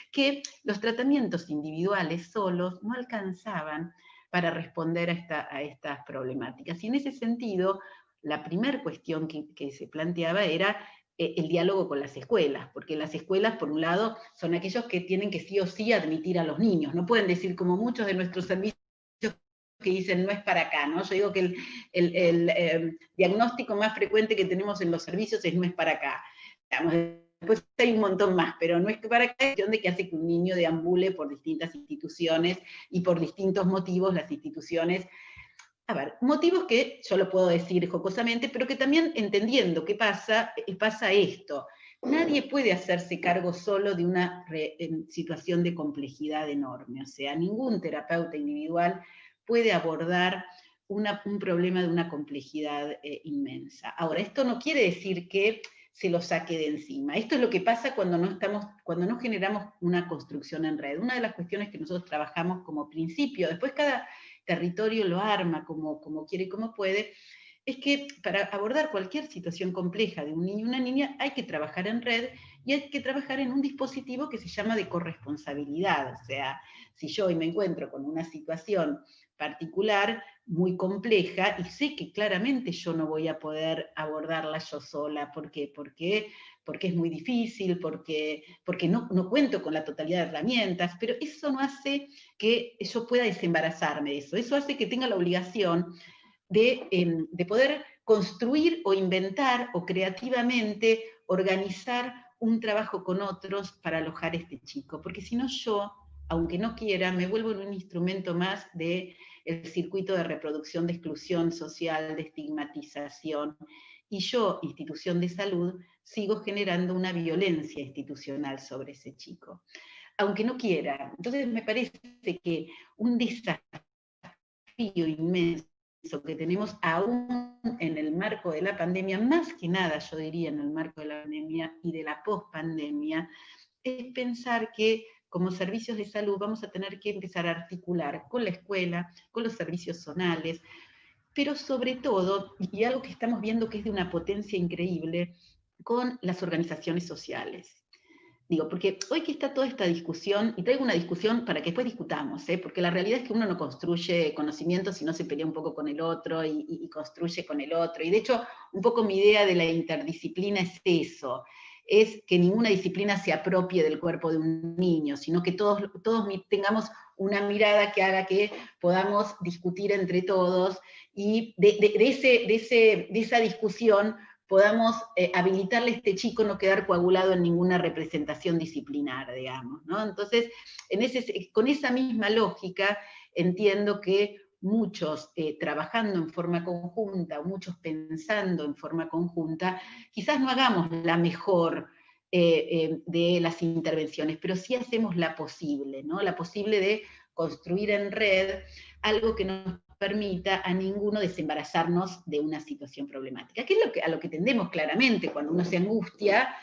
que los tratamientos individuales solos no alcanzaban para responder a estas problemáticas. Y en ese sentido, la primera cuestión que se planteaba era el diálogo con las escuelas, porque las escuelas, por un lado, son aquellos que tienen que sí o sí admitir a los niños, no pueden decir como muchos de nuestros servicios que dicen no es para acá, ¿no? Yo digo que el diagnóstico más frecuente que tenemos en los servicios es no es para acá. Digamos, después hay un montón más, pero no es que para acá, es cuestión de que hace que un niño deambule por distintas instituciones y por distintos motivos las instituciones. A ver, motivos que yo lo puedo decir jocosamente, pero que también entendiendo qué pasa esto. Nadie puede hacerse cargo solo de una situación de complejidad enorme, o sea, ningún terapeuta individual puede abordar un problema de una complejidad inmensa. Ahora, esto no quiere decir que se lo saque de encima. Esto es lo que pasa cuando no generamos una construcción en red. Una de las cuestiones que nosotros trabajamos como principio, después cada territorio lo arma como quiere y como puede, es que para abordar cualquier situación compleja de un niño o una niña hay que trabajar en red y hay que trabajar en un dispositivo que se llama de corresponsabilidad. O sea, si yo hoy me encuentro con una situación particular, muy compleja, y sé que claramente yo no voy a poder abordarla yo sola. ¿Por qué? Porque es muy difícil, porque no cuento con la totalidad de herramientas, pero eso no hace que yo pueda desembarazarme de eso. Eso hace que tenga la obligación de poder construir o inventar o creativamente organizar un trabajo con otros para alojar a este chico, porque si no yo, aunque no quiera, me vuelvo en un instrumento más del circuito de reproducción de exclusión social, de estigmatización, y yo, institución de salud, sigo generando una violencia institucional sobre ese chico, aunque no quiera. Entonces me parece que un desafío inmenso que tenemos aún en el marco de la pandemia, más que nada yo diría en el marco de la pandemia y de la pospandemia, es pensar que como servicios de salud vamos a tener que empezar a articular con la escuela, con los servicios zonales, pero sobre todo, y algo que estamos viendo que es de una potencia increíble, con las organizaciones sociales. Digo, porque hoy que está toda esta discusión, y traigo una discusión para que después discutamos, porque la realidad es que uno no construye conocimiento si no se pelea un poco con el otro y construye con el otro. Y de hecho, un poco mi idea de la interdisciplina es eso, es que ninguna disciplina se apropie del cuerpo de un niño, sino que todos tengamos una mirada que haga que podamos discutir entre todos, y de esa discusión podamos habilitarle a este chico no quedar coagulado en ninguna representación disciplinar, digamos, ¿no? Entonces, con esa misma lógica, entiendo que muchos trabajando en forma conjunta, muchos pensando en forma conjunta, quizás no hagamos la mejor de las intervenciones, pero sí hacemos la posible, ¿no? La posible de construir en red algo que nos permita a ninguno desembarazarnos de una situación problemática, que es a lo que tendemos claramente. Cuando uno se angustia,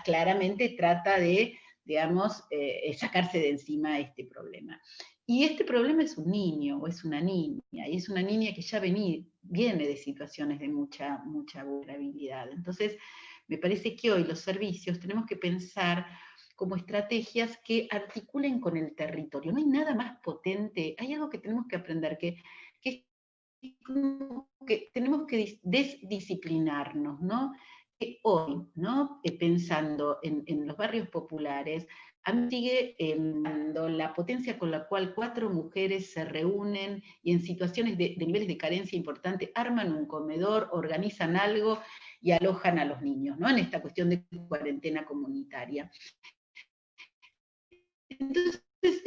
claramente trata de, digamos, sacarse de encima este problema. Y este problema es un niño o es una niña, y es una niña que ya viene de situaciones de mucha vulnerabilidad. Entonces, me parece que hoy los servicios tenemos que pensar como estrategias que articulen con el territorio. No hay nada más potente, hay algo que tenemos que aprender, que tenemos que desdisciplinarnos, ¿no? Hoy, ¿no? Pensando en los barrios populares, a mí sigue la potencia con la cual 4 mujeres se reúnen y en situaciones de niveles de carencia importante arman un comedor, organizan algo y alojan a los niños, ¿no? En esta cuestión de cuarentena comunitaria. Entonces,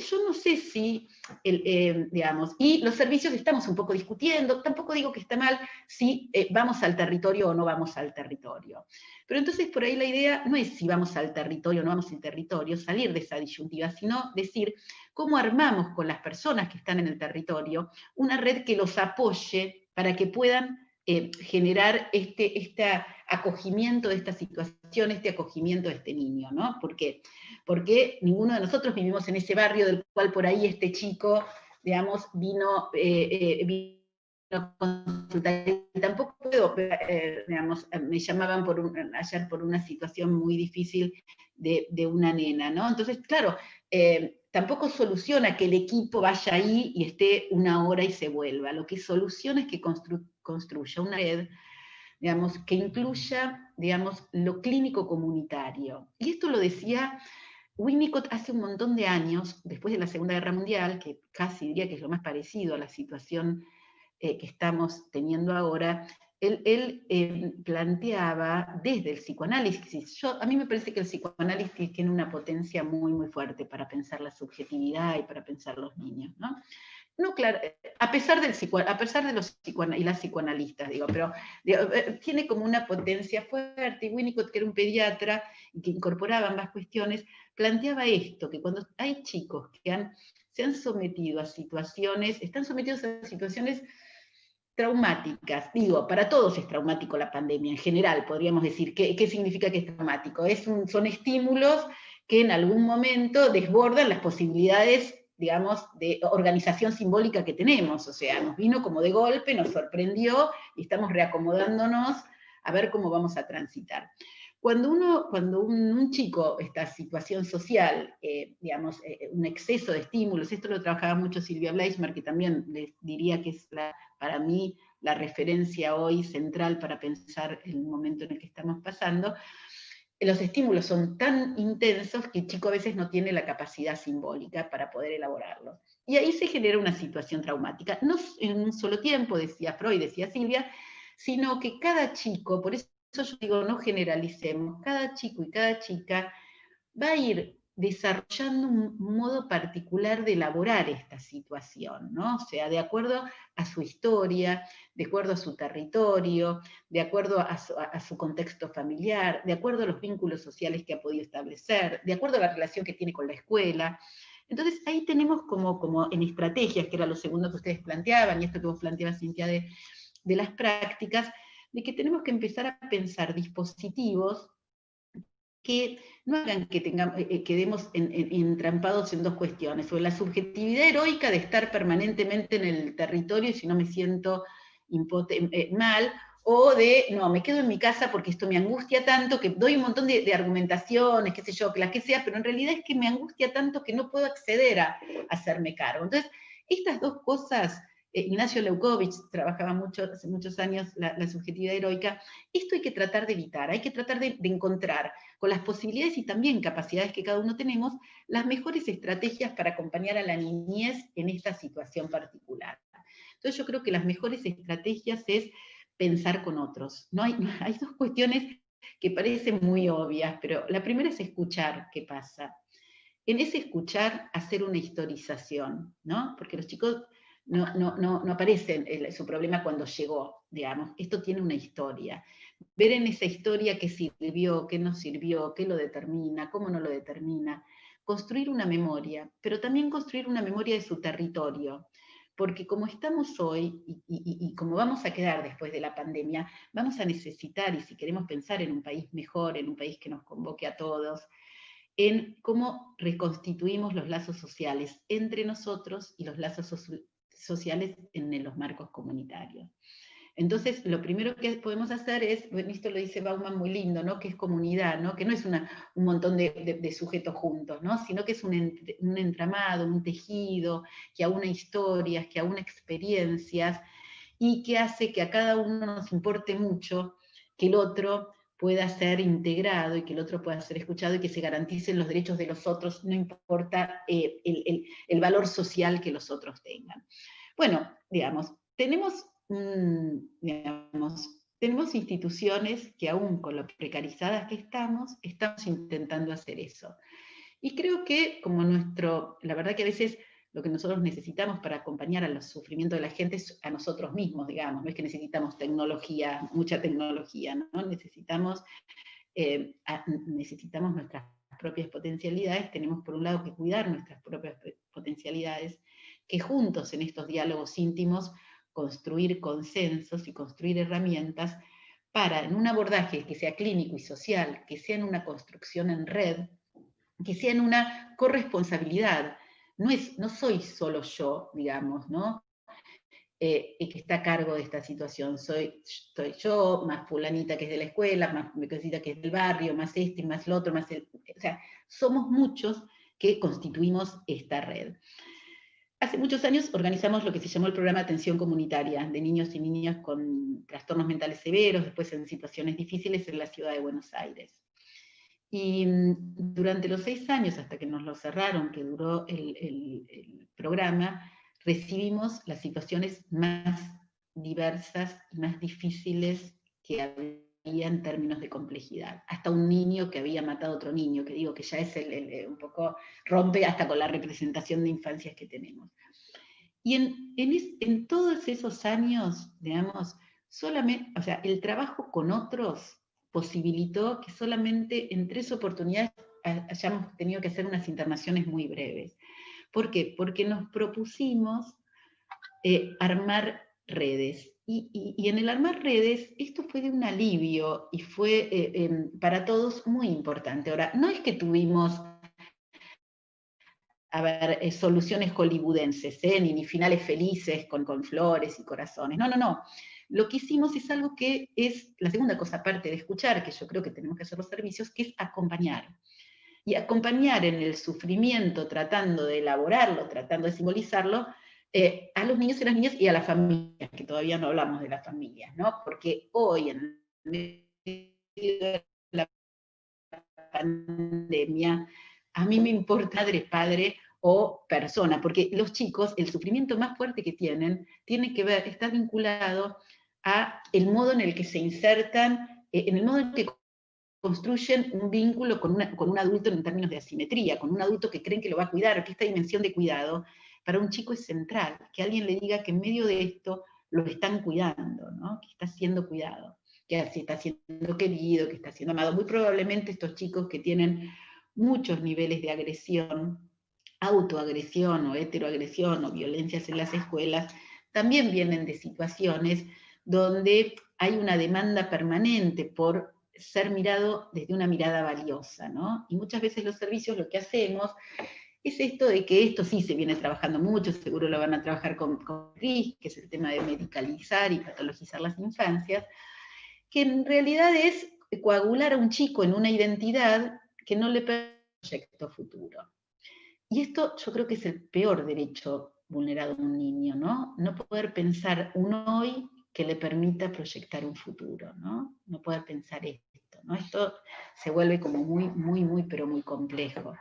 yo no sé si, digamos, y los servicios estamos un poco discutiendo, tampoco digo que está mal si vamos al territorio o no vamos al territorio. Pero entonces por ahí la idea no es si vamos al territorio o no vamos al territorio, salir de esa disyuntiva, sino decir cómo armamos con las personas que están en el territorio una red que los apoye para que puedan generar este acogimiento de esta situación, este acogimiento de este niño, ¿no? ¿Por qué? Porque ninguno de nosotros vivimos en ese barrio del cual por ahí este chico, digamos, vino a consultar. Y tampoco puedo, digamos, me llamaban ayer por una situación muy difícil de una nena, ¿no? Entonces, claro, tampoco soluciona que el equipo vaya ahí y esté una hora y se vuelva. Lo que soluciona es que construya una red, digamos, que incluya, digamos, lo clínico comunitario. Y esto lo decía Winnicott hace un montón de años, después de la Segunda Guerra Mundial, que casi diría que es lo más parecido a la situación que estamos teniendo ahora. Él planteaba desde el psicoanálisis, a mí me parece que el psicoanálisis tiene una potencia muy, muy fuerte para pensar la subjetividad y para pensar los niños, ¿no? No, claro, a pesar de los y las psicoanalistas, digo, pero tiene como una potencia fuerte, y Winnicott, que era un pediatra y que incorporaba ambas cuestiones, planteaba esto, que cuando hay chicos que se han sometido a situaciones, están sometidos a situaciones traumáticas, digo, para todos es traumático la pandemia, en general, podríamos decir, ¿qué significa que es traumático? Son estímulos que en algún momento desbordan las posibilidades, digamos, de organización simbólica que tenemos, o sea, nos vino como de golpe, nos sorprendió y estamos reacomodándonos a ver cómo vamos a transitar. Cuando un chico está en situación social, digamos, un exceso de estímulos, esto lo trabajaba mucho Silvia Bleichmer, que también les diría que es para mí la referencia hoy central para pensar el momento en el que estamos pasando. Los estímulos son tan intensos que el chico a veces no tiene la capacidad simbólica para poder elaborarlos. Y ahí se genera una situación traumática, no en un solo tiempo, decía Freud, decía Silvia, sino que cada chico, por eso yo digo, no generalicemos, cada chico y cada chica va a ir desarrollando un modo particular de elaborar esta situación, ¿no? O sea, de acuerdo a su historia, de acuerdo a su territorio, de acuerdo a su contexto familiar, de acuerdo a los vínculos sociales que ha podido establecer, de acuerdo a la relación que tiene con la escuela. Entonces ahí tenemos como en estrategias, que era lo segundo que ustedes planteaban, y esto que vos planteabas, Cintia, de las prácticas, de que tenemos que empezar a pensar dispositivos que no hagan que quedemos entrampados en dos cuestiones, o la subjetividad heroica de estar permanentemente en el territorio y si no me siento mal, o de, no, me quedo en mi casa porque esto me angustia tanto, que doy un montón de argumentaciones, qué sé yo, las que sea, pero en realidad es que me angustia tanto que no puedo acceder a hacerme cargo. Entonces, estas dos cosas Ignacio Leukovich trabajaba mucho, hace muchos años la subjetividad heroica. Esto hay que tratar de evitar, hay que tratar de encontrar con las posibilidades y también capacidades que cada uno tenemos, las mejores estrategias para acompañar a la niñez en esta situación particular. Entonces yo creo que las mejores estrategias es pensar con otros. Hay dos cuestiones que parecen muy obvias, pero la primera es escuchar qué pasa. En ese escuchar, hacer una historización, ¿no? Porque los chicos no aparecen su problema cuando llegó, digamos. Esto tiene una historia. Ver en esa historia qué sirvió, qué no sirvió, qué lo determina, cómo no lo determina. Construir una memoria, pero también construir una memoria de su territorio. Porque como estamos hoy y como vamos a quedar después de la pandemia, vamos a necesitar, y si queremos pensar en un país mejor, en un país que nos convoque a todos, en cómo reconstituimos los lazos sociales entre nosotros y los lazos sociales en los marcos comunitarios. Entonces, lo primero que podemos hacer es, bueno, esto lo dice Bauman muy lindo, ¿no? Que es comunidad, ¿no? Que no es un montón de sujetos juntos, ¿no? Sino que es un entramado, un tejido, que aúna historias, que aúna experiencias, y que hace que a cada uno nos importe mucho que el otro pueda ser integrado y que el otro pueda ser escuchado y que se garanticen los derechos de los otros, no importa el valor social que los otros tengan. Bueno, digamos, tenemos instituciones que aún con lo precarizadas que estamos intentando hacer eso. Y creo que como la verdad que a veces lo que nosotros necesitamos para acompañar al sufrimiento de la gente es a nosotros mismos, digamos, no es que necesitamos tecnología, mucha tecnología, ¿no? Necesitamos nuestras propias potencialidades, tenemos por un lado que cuidar nuestras propias potencialidades, que juntos en estos diálogos íntimos construir consensos y construir herramientas para, en un abordaje que sea clínico y social, que sea en una construcción en red, que sea en una corresponsabilidad. No soy solo yo, digamos, ¿no? Que está a cargo de esta situación. Soy yo, más fulanita que es de la escuela, más mecosita que es del barrio, más este, más lo otro, o sea, somos muchos que constituimos esta red. Hace muchos años organizamos lo que se llamó el programa de atención comunitaria de niños y niñas con trastornos mentales severos, después en situaciones difíciles en la ciudad de Buenos Aires. Y durante los 6 años, hasta que nos lo cerraron, que duró el programa, recibimos las situaciones más diversas y más difíciles que había en términos de complejidad. Hasta un niño que había matado a otro niño, que digo que ya es un poco, rompe hasta con la representación de infancias que tenemos. Y en todos esos años, digamos, solamente, o sea, el trabajo con otros posibilitó que solamente en 3 oportunidades hayamos tenido que hacer unas internaciones muy breves. ¿Por qué? Porque nos propusimos armar redes. Y en el armar redes, esto fue de un alivio y fue para todos muy importante. Ahora, no es que tuvimos soluciones hollywoodenses, ni finales felices con flores y corazones. No. Lo que hicimos es algo que es la segunda cosa, aparte de escuchar, que yo creo que tenemos que hacer los servicios, que es acompañar. Y acompañar en el sufrimiento, tratando de elaborarlo, tratando de simbolizarlo, a los niños y las niñas y a las familias, que todavía no hablamos de las familias, ¿no? Porque hoy, en medio de la pandemia, a mí me importa padre o persona, porque los chicos, el sufrimiento más fuerte que tienen, está vinculado a el modo en el que se insertan, en el modo en que construyen un vínculo con un adulto en términos de asimetría, con un adulto que creen que lo va a cuidar, que esta dimensión de cuidado para un chico es central, que alguien le diga que en medio de esto lo están cuidando, ¿no? Que está siendo cuidado, que está siendo querido, que está siendo amado. Muy probablemente estos chicos que tienen muchos niveles de agresión, autoagresión o heteroagresión o violencias en las escuelas, también vienen de situaciones donde hay una demanda permanente por ser mirado desde una mirada valiosa, ¿no? Y muchas veces los servicios lo que hacemos es esto de que esto sí se viene trabajando mucho, seguro lo van a trabajar con Cris, que es el tema de medicalizar y patologizar las infancias, que en realidad es coagular a un chico en una identidad que no le permite un proyecto futuro. Y esto yo creo que es el peor derecho vulnerado un niño, ¿no? No poder pensar un hoy que le permita proyectar un futuro, ¿no? No poder pensar esto, ¿no? Esto se vuelve como muy, pero muy complejo.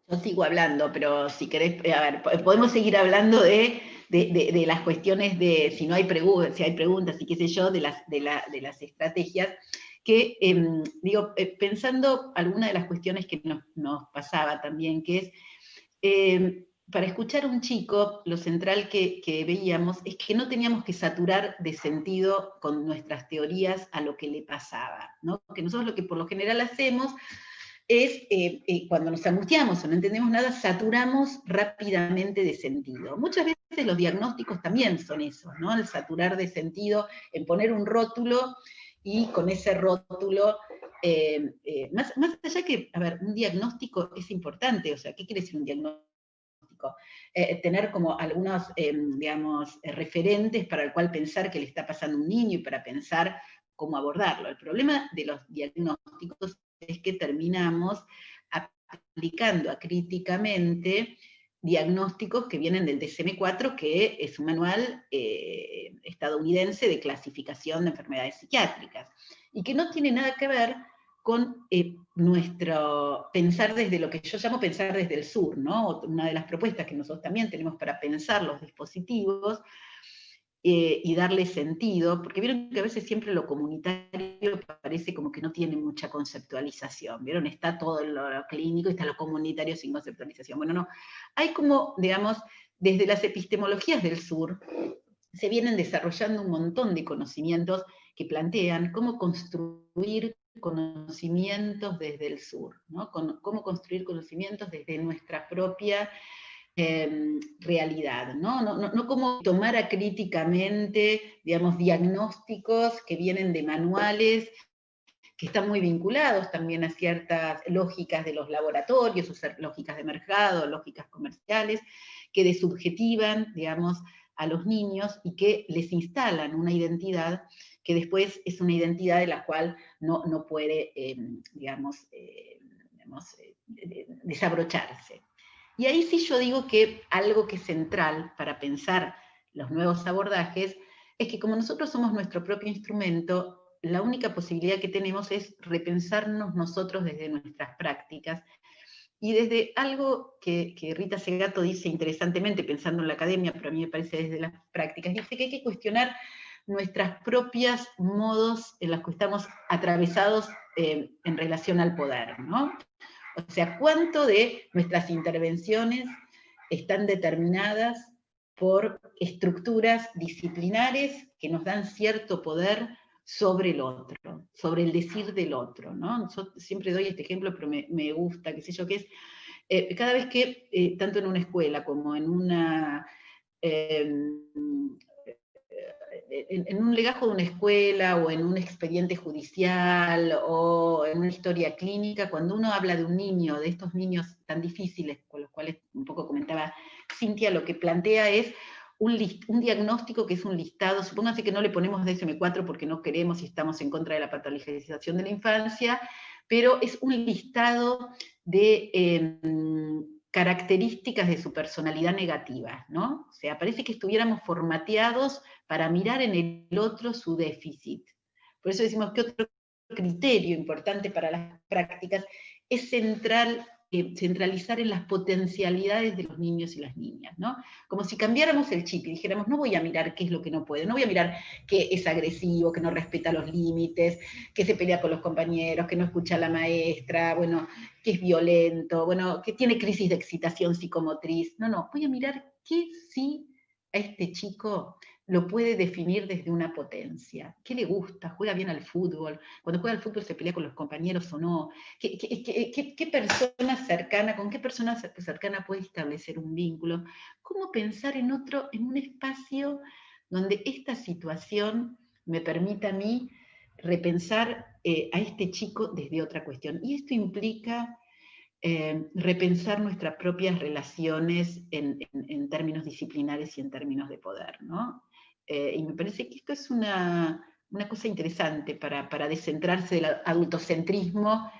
Yo sigo hablando, pero si querés, a ver, podemos seguir hablando de las cuestiones de si hay preguntas y qué sé yo, de las estrategias, que digo, pensando alguna de las cuestiones que nos pasaba también, que es, para escuchar a un chico, lo central que veíamos es que no teníamos que saturar de sentido con nuestras teorías a lo que le pasaba, ¿no? Que nosotros lo que por lo general hacemos es, cuando nos angustiamos o no entendemos nada, saturamos rápidamente de sentido. Muchas veces los diagnósticos también son eso, ¿no? El saturar de sentido, en poner un rótulo, y con ese rótulo, más allá que, a ver, un diagnóstico es importante, o sea, ¿qué quiere decir un diagnóstico? Tener como algunos, digamos, referentes para el cual pensar qué le está pasando a un niño y para pensar cómo abordarlo. El problema de los diagnósticos es que terminamos aplicando acríticamente diagnósticos que vienen del DSM-4, que es un manual estadounidense de clasificación de enfermedades psiquiátricas, y que no tiene nada que ver con nuestro pensar desde lo que yo llamo pensar desde el sur, ¿no? Una de las propuestas que nosotros también tenemos para pensar los dispositivos y darle sentido, porque vieron que a veces siempre lo comunitario parece como que no tiene mucha conceptualización, vieron, está todo lo clínico y está lo comunitario sin conceptualización. Bueno, no, hay como, digamos, desde las epistemologías del sur, se vienen desarrollando un montón de conocimientos que plantean cómo construir conocimientos desde el sur, ¿no? Cómo construir conocimientos desde nuestra propia realidad, ¿no? No como tomar acríticamente, digamos, diagnósticos que vienen de manuales, que están muy vinculados también a ciertas lógicas de los laboratorios, o sea, lógicas de mercado, lógicas comerciales, que desubjetivan, digamos, a los niños y que les instalan una identidad que después es una identidad de la cual no puede, desabrocharse. Y ahí sí yo digo que algo que es central para pensar los nuevos abordajes es que como nosotros somos nuestro propio instrumento, la única posibilidad que tenemos es repensarnos nosotros desde nuestras prácticas y desde algo que Rita Segato dice interesantemente, pensando en la academia, pero a mí me parece desde las prácticas, dice que hay que cuestionar nuestras propias modos en los que estamos atravesados en relación al poder, ¿no? O sea, cuánto de nuestras intervenciones están determinadas por estructuras disciplinares que nos dan cierto poder sobre el otro, sobre el decir del otro, ¿no? Yo siempre doy este ejemplo, pero me gusta, qué sé yo, que es, cada vez que, tanto en una escuela como en una... en un legajo de una escuela o en un expediente judicial o en una historia clínica, cuando uno habla de un niño, de estos niños tan difíciles, con los cuales un poco comentaba Cintia, lo que plantea es un diagnóstico que es un listado, supónganse que no le ponemos DSM-4 porque no queremos y estamos en contra de la patologización de la infancia, pero es un listado de características de su personalidad negativa, ¿no? O sea, parece que estuviéramos formateados para mirar en el otro su déficit. Por eso decimos que otro criterio importante para las prácticas es centralizar en las potencialidades de los niños y las niñas, ¿no? Como si cambiáramos el chip y dijéramos, no voy a mirar qué es lo que no puede, no voy a mirar que es agresivo, que no respeta los límites, que se pelea con los compañeros, que no escucha a la maestra, bueno, que es violento, bueno, que tiene crisis de excitación psicomotriz. No, voy a mirar qué sí a este chico lo puede definir desde una potencia. ¿Qué le gusta? ¿Juega bien al fútbol? Cuando juega al fútbol se pelea con los compañeros o no. ¿Qué persona cercana, con qué persona cercana puede establecer un vínculo? ¿Cómo pensar en un espacio donde esta situación me permita a mí repensar a este chico desde otra cuestión? Y esto implica repensar nuestras propias relaciones en términos disciplinares y en términos de poder, ¿no? Y me parece que esto es una cosa interesante para descentrarse del adultocentrismo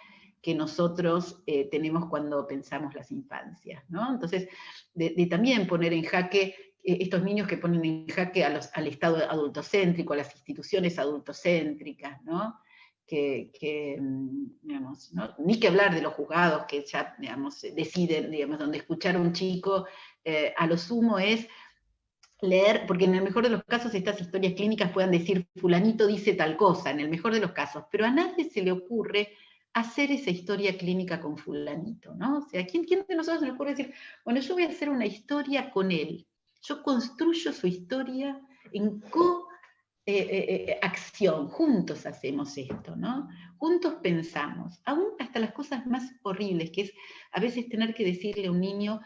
que nosotros tenemos cuando pensamos las infancias, ¿no? Entonces, de también poner en jaque estos niños que ponen en jaque al Estado adultocéntrico, a las instituciones adultocéntricas, ¿no? Digamos, ¿no? Ni que hablar de los juzgados que ya, digamos, deciden, digamos, donde escuchar a un chico, a lo sumo es leer, porque en el mejor de los casos estas historias clínicas puedan decir fulanito dice tal cosa, en el mejor de los casos, pero a nadie se le ocurre hacer esa historia clínica con fulanito, ¿no? O sea, ¿quién de nosotros se le ocurre decir, bueno, yo voy a hacer una historia con él, yo construyo su historia en acción, juntos hacemos esto, ¿no? Juntos pensamos, aún hasta las cosas más horribles, que es a veces tener que decirle a un niño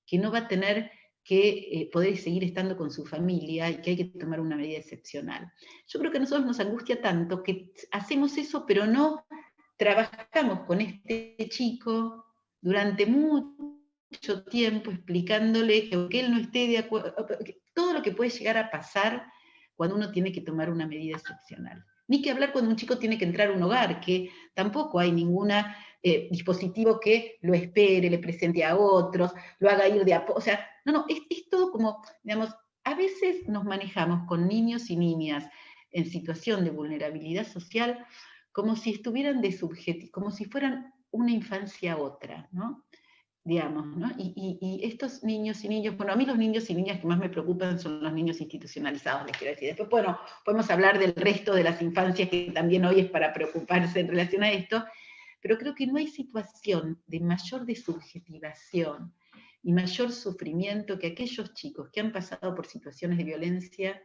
que no va a tener que poder seguir estando con su familia y que hay que tomar una medida excepcional. Yo creo que a nosotros nos angustia tanto que hacemos eso, pero no trabajamos con este chico durante mucho tiempo explicándole que aunque él no esté de acuerdo, todo lo que puede llegar a pasar cuando uno tiene que tomar una medida excepcional. Ni que hablar cuando un chico tiene que entrar a un hogar, que tampoco hay ninguna dispositivo que lo espere, le presente a otros, lo haga ir de a poco. O sea, no, es todo como, digamos, a veces nos manejamos con niños y niñas en situación de vulnerabilidad social como si estuvieran como si fueran una infancia a otra, ¿no? Digamos, ¿no? Y estos niños y niñas, bueno, a mí los niños y niñas que más me preocupan son los niños institucionalizados, les quiero decir. Después, bueno, podemos hablar del resto de las infancias que también hoy es para preocuparse en relación a esto, pero creo que no hay situación de mayor desubjetivación y mayor sufrimiento que aquellos chicos que han pasado por situaciones de violencia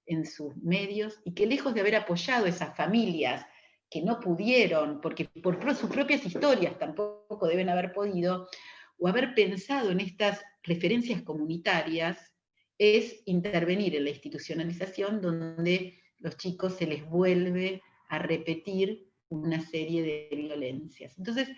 en sus medios y que lejos de haber apoyado a esas familias que no pudieron, porque por sus propias historias tampoco deben haber podido, o haber pensado en estas referencias comunitarias, es intervenir en la institucionalización donde los chicos se les vuelve a repetir una serie de violencias. Entonces,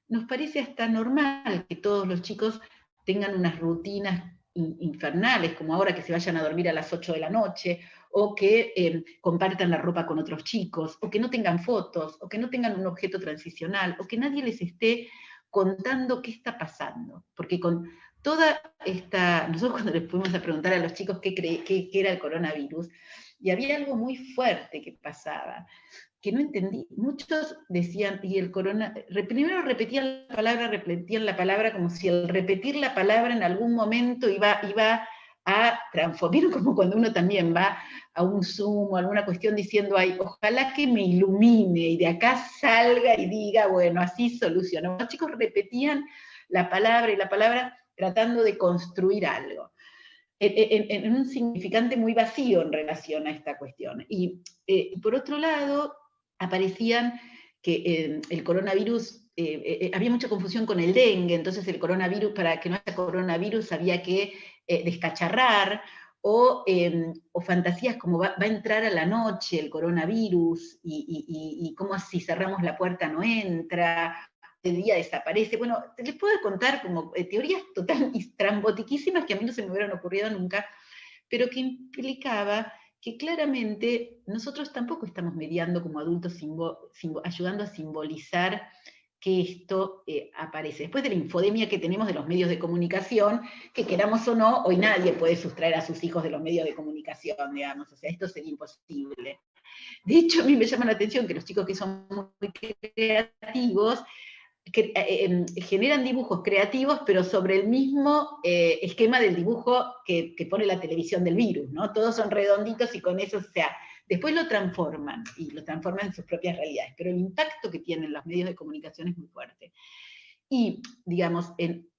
nos parece hasta normal que todos los chicos tengan unas rutinas infernales, como ahora que se vayan a dormir a las 8 de la noche, o que compartan la ropa con otros chicos, o que no tengan fotos, o que no tengan un objeto transicional, o que nadie les esté contando qué está pasando. Porque con toda esta... Nosotros cuando les fuimos a preguntar a los chicos qué era el coronavirus, y había algo muy fuerte que pasaba, que no entendí. Muchos decían, y el primero repetían la palabra como si al repetir la palabra en algún momento iba a transformar, como cuando uno también va a un Zoom o alguna cuestión diciendo, ay, ojalá que me ilumine y de acá salga y diga, bueno, así solucionó. Los chicos repetían la palabra y la palabra tratando de construir algo. En un significante muy vacío en relación a esta cuestión. Y por otro lado, aparecían que el coronavirus, había mucha confusión con el dengue, entonces el coronavirus, para que no haya coronavirus había que descacharrar, o fantasías como va a entrar a la noche el coronavirus, y cómo si cerramos la puerta no entra, de día desaparece. Bueno, les puedo contar como teorías total estrambotiquísimas que a mí no se me hubieran ocurrido nunca, pero que implicaba que claramente nosotros tampoco estamos mediando como adultos, ayudando a simbolizar que esto aparece. Después de la infodemia que tenemos de los medios de comunicación, que queramos o no, hoy nadie puede sustraer a sus hijos de los medios de comunicación, digamos, o sea, esto sería imposible. De hecho, a mí me llama la atención que los chicos que son muy creativos, que generan dibujos creativos, pero sobre el mismo esquema del dibujo que pone la televisión del virus, ¿no? Todos son redonditos y con eso, o sea, después lo transforman, y lo transforman en sus propias realidades, pero el impacto que tienen los medios de comunicación es muy fuerte. Y, digamos,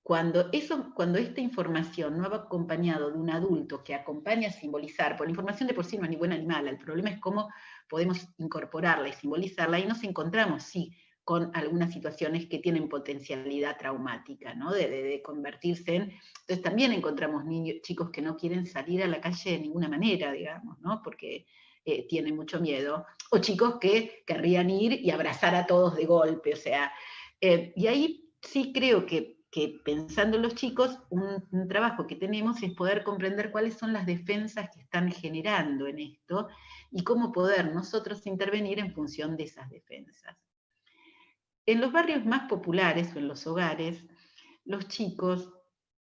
cuando esta información no va acompañado de un adulto que acompaña a simbolizar, porque la información de por sí no es ni buena ni mala, el problema es cómo podemos incorporarla y simbolizarla, y nos encontramos, sí, con algunas situaciones que tienen potencialidad traumática, ¿no? De convertirse en... Entonces también encontramos chicos que no quieren salir a la calle de ninguna manera, digamos, ¿no? Porque tienen mucho miedo, o chicos que querrían ir y abrazar a todos de golpe, o sea, y ahí sí creo que pensando en los chicos, un trabajo que tenemos es poder comprender cuáles son las defensas que están generando en esto, y cómo poder nosotros intervenir en función de esas defensas. en los barrios más populares o en los hogares, los chicos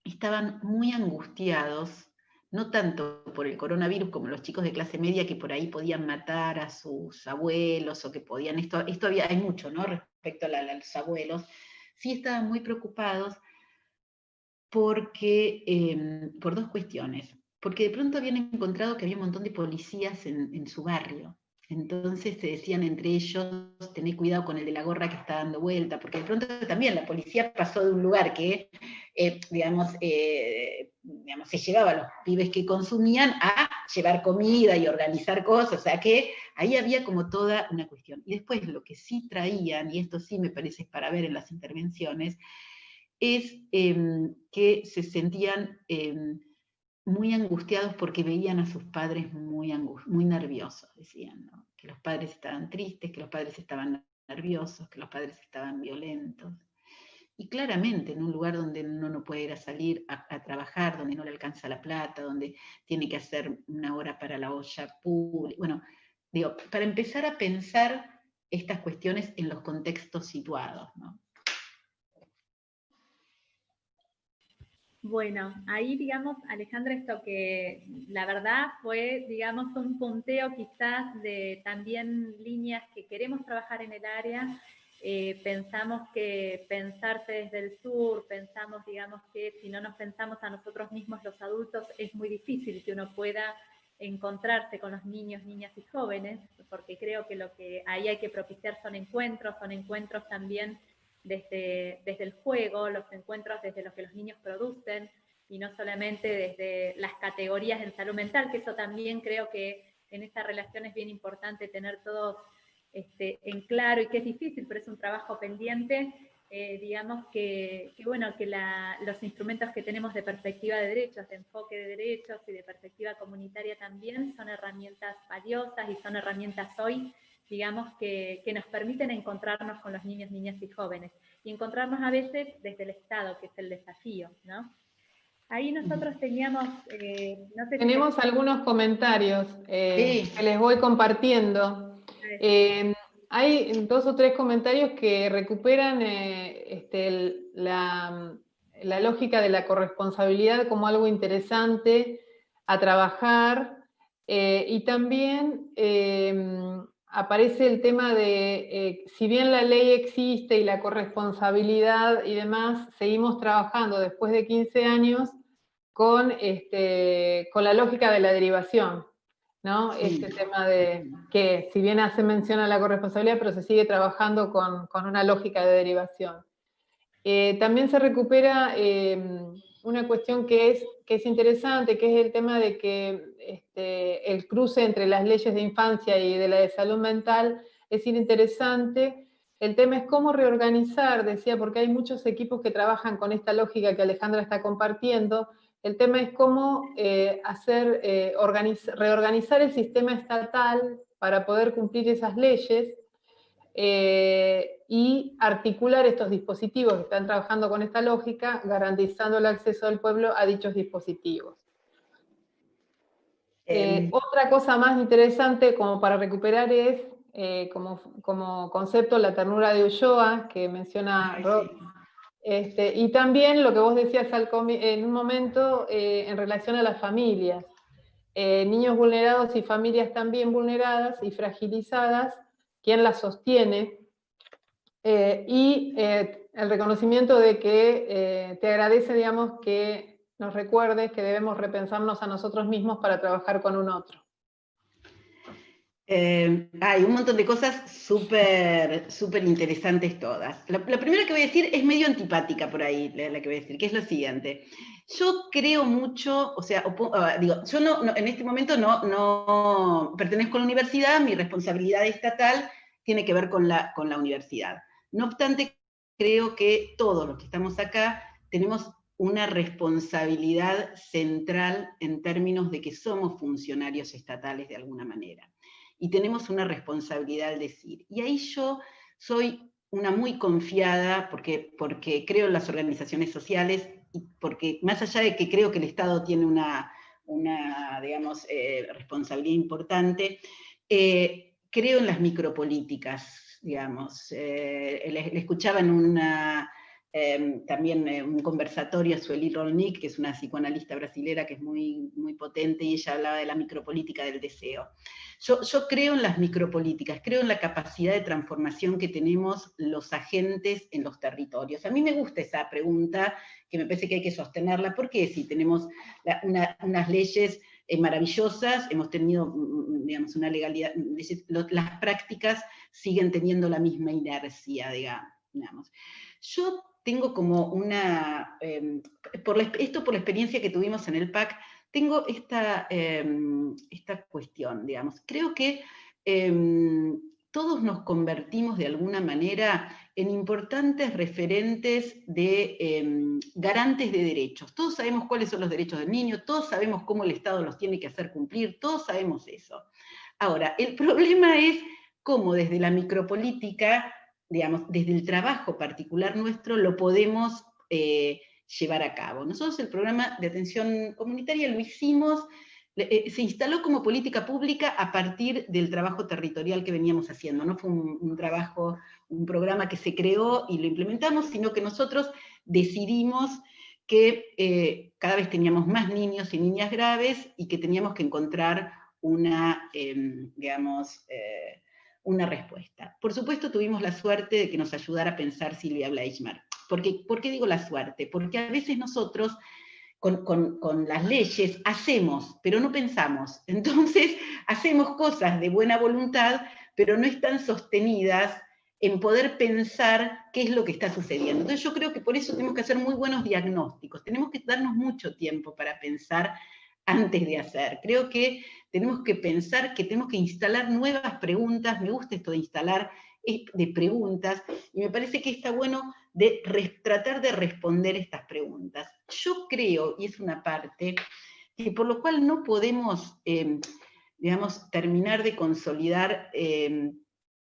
estaban muy angustiados, no tanto por el coronavirus como los chicos de clase media que por ahí podían matar a sus abuelos o que podían, esto hay mucho, ¿no? Respecto a los abuelos, sí estaban muy preocupados porque, por dos cuestiones. Porque de pronto habían encontrado que había un montón de policías en su barrio. Entonces se decían entre ellos, tené cuidado con el de la gorra que está dando vuelta, porque de pronto también la policía pasó de un lugar que, digamos, se llevaba a los pibes que consumían a llevar comida y organizar cosas, o sea que ahí había como toda una cuestión. Y después lo que sí traían, y esto sí me parece para ver en las intervenciones, es que se sentían muy angustiados porque veían a sus padres muy nerviosos, decían, ¿no? Que los padres estaban tristes, que los padres estaban nerviosos, que los padres estaban violentos. Y claramente en un lugar donde uno no puede ir a salir a trabajar, donde no le alcanza la plata, donde tiene que hacer una hora para la olla pública. Bueno, digo, para empezar a pensar estas cuestiones en los contextos situados, ¿no? Bueno, ahí digamos, Alejandra, esto que la verdad fue, digamos, un punteo quizás de también líneas que queremos trabajar en el área. Pensamos que pensarse desde el sur, pensamos, digamos, que si no nos pensamos a nosotros mismos los adultos, es muy difícil que uno pueda encontrarse con los niños, niñas y jóvenes, porque creo que lo que ahí hay que propiciar son encuentros también desde el juego, los encuentros desde lo que los niños producen, y no solamente desde las categorías en salud mental, que eso también creo que en esta relación es bien importante tener todo en claro, y que es difícil, pero es un trabajo pendiente. Digamos bueno, que los instrumentos que tenemos de perspectiva de derechos, de enfoque de derechos y de perspectiva comunitaria también son herramientas valiosas y son herramientas hoy, digamos, que nos permiten encontrarnos con los niños, niñas y jóvenes, y encontrarnos a veces desde el Estado, que es el desafío, ¿no? Ahí nosotros teníamos, no sé si... Tenemos algunos comentarios Sí. que les voy compartiendo. Hay 2 o 3 comentarios que recuperan la lógica de la corresponsabilidad como algo interesante a trabajar, y también aparece el tema de, si bien la ley existe y la corresponsabilidad y demás, seguimos trabajando después de 15 años con la lógica de la derivación, ¿no? Sí. Este tema de que, si bien hace mención a la corresponsabilidad, pero se sigue trabajando con una lógica de derivación. También se recupera una cuestión que es interesante, que es el tema de que el cruce entre las leyes de infancia y de la de salud mental es interesante. El tema es cómo reorganizar, decía, porque hay muchos equipos que trabajan con esta lógica que Alejandra está compartiendo. El tema es cómo reorganizar el sistema estatal para poder cumplir esas leyes, y articular estos dispositivos que están trabajando con esta lógica, garantizando el acceso del pueblo a dichos dispositivos. Otra cosa más interesante como para recuperar es, como concepto, la ternura de Ulloa, que menciona Rod. Y también lo que vos decías en un momento en relación a las familias. Niños vulnerados y familias también vulneradas y fragilizadas, ¿quién las sostiene? Y el reconocimiento de que te agradece, digamos, que nos recuerdes que debemos repensarnos a nosotros mismos para trabajar con un otro. Hay un montón de cosas súper interesantes todas. La primera que voy a decir es medio antipática por ahí, la que voy a decir, que es lo siguiente. Yo creo mucho, o sea, digo, yo no, en este momento no pertenezco a la universidad, mi responsabilidad estatal tiene que ver con la universidad. No obstante, creo que todos los que estamos acá tenemos una responsabilidad central en términos de que somos funcionarios estatales de alguna manera. Y tenemos una responsabilidad al decir. Y ahí yo soy una muy confiada, porque creo en las organizaciones sociales, y porque más allá de que creo que el Estado tiene una digamos, responsabilidad importante, creo en las micropolíticas, digamos. Le escuchaba en también un conversatorio a Sueli Rolnik, que es una psicoanalista brasilera que es muy, muy potente, y ella hablaba de la micropolítica del deseo. Yo creo en las micropolíticas, creo en la capacidad de transformación que tenemos los agentes en los territorios. A mí me gusta esa pregunta, que me parece que hay que sostenerla, porque si tenemos unas leyes maravillosas, hemos tenido, digamos, una legalidad, las prácticas siguen teniendo la misma inercia, digamos. Yo tengo como esto por la experiencia que tuvimos en el PAC, tengo esta cuestión, digamos. Creo que todos nos convertimos de alguna manera en importantes referentes de garantes de derechos. Todos sabemos cuáles son los derechos del niño, todos sabemos cómo el Estado los tiene que hacer cumplir, todos sabemos eso. Ahora, el problema es cómo desde la micropolítica, digamos, desde el trabajo particular nuestro, lo podemos llevar a cabo. Nosotros el programa de atención comunitaria lo hicimos, se instaló como política pública a partir del trabajo territorial que veníamos haciendo. No fue un programa que se creó y lo implementamos, sino que nosotros decidimos que cada vez teníamos más niños y niñas graves y que teníamos que encontrar una respuesta. Por supuesto, tuvimos la suerte de que nos ayudara a pensar Silvia Bleichmar. ¿Por qué digo la suerte? Porque a veces nosotros con las leyes hacemos, pero no pensamos. Entonces, hacemos cosas de buena voluntad, pero no están sostenidas en poder pensar qué es lo que está sucediendo. Entonces, yo creo que por eso tenemos que hacer muy buenos diagnósticos. Tenemos que darnos mucho tiempo para pensar antes de hacer. Creo que tenemos que pensar que tenemos que instalar nuevas preguntas. Me gusta esto de instalar de preguntas, y me parece que está bueno tratar de responder estas preguntas. Yo creo, y es una parte, que por lo cual no podemos, digamos, terminar de consolidar en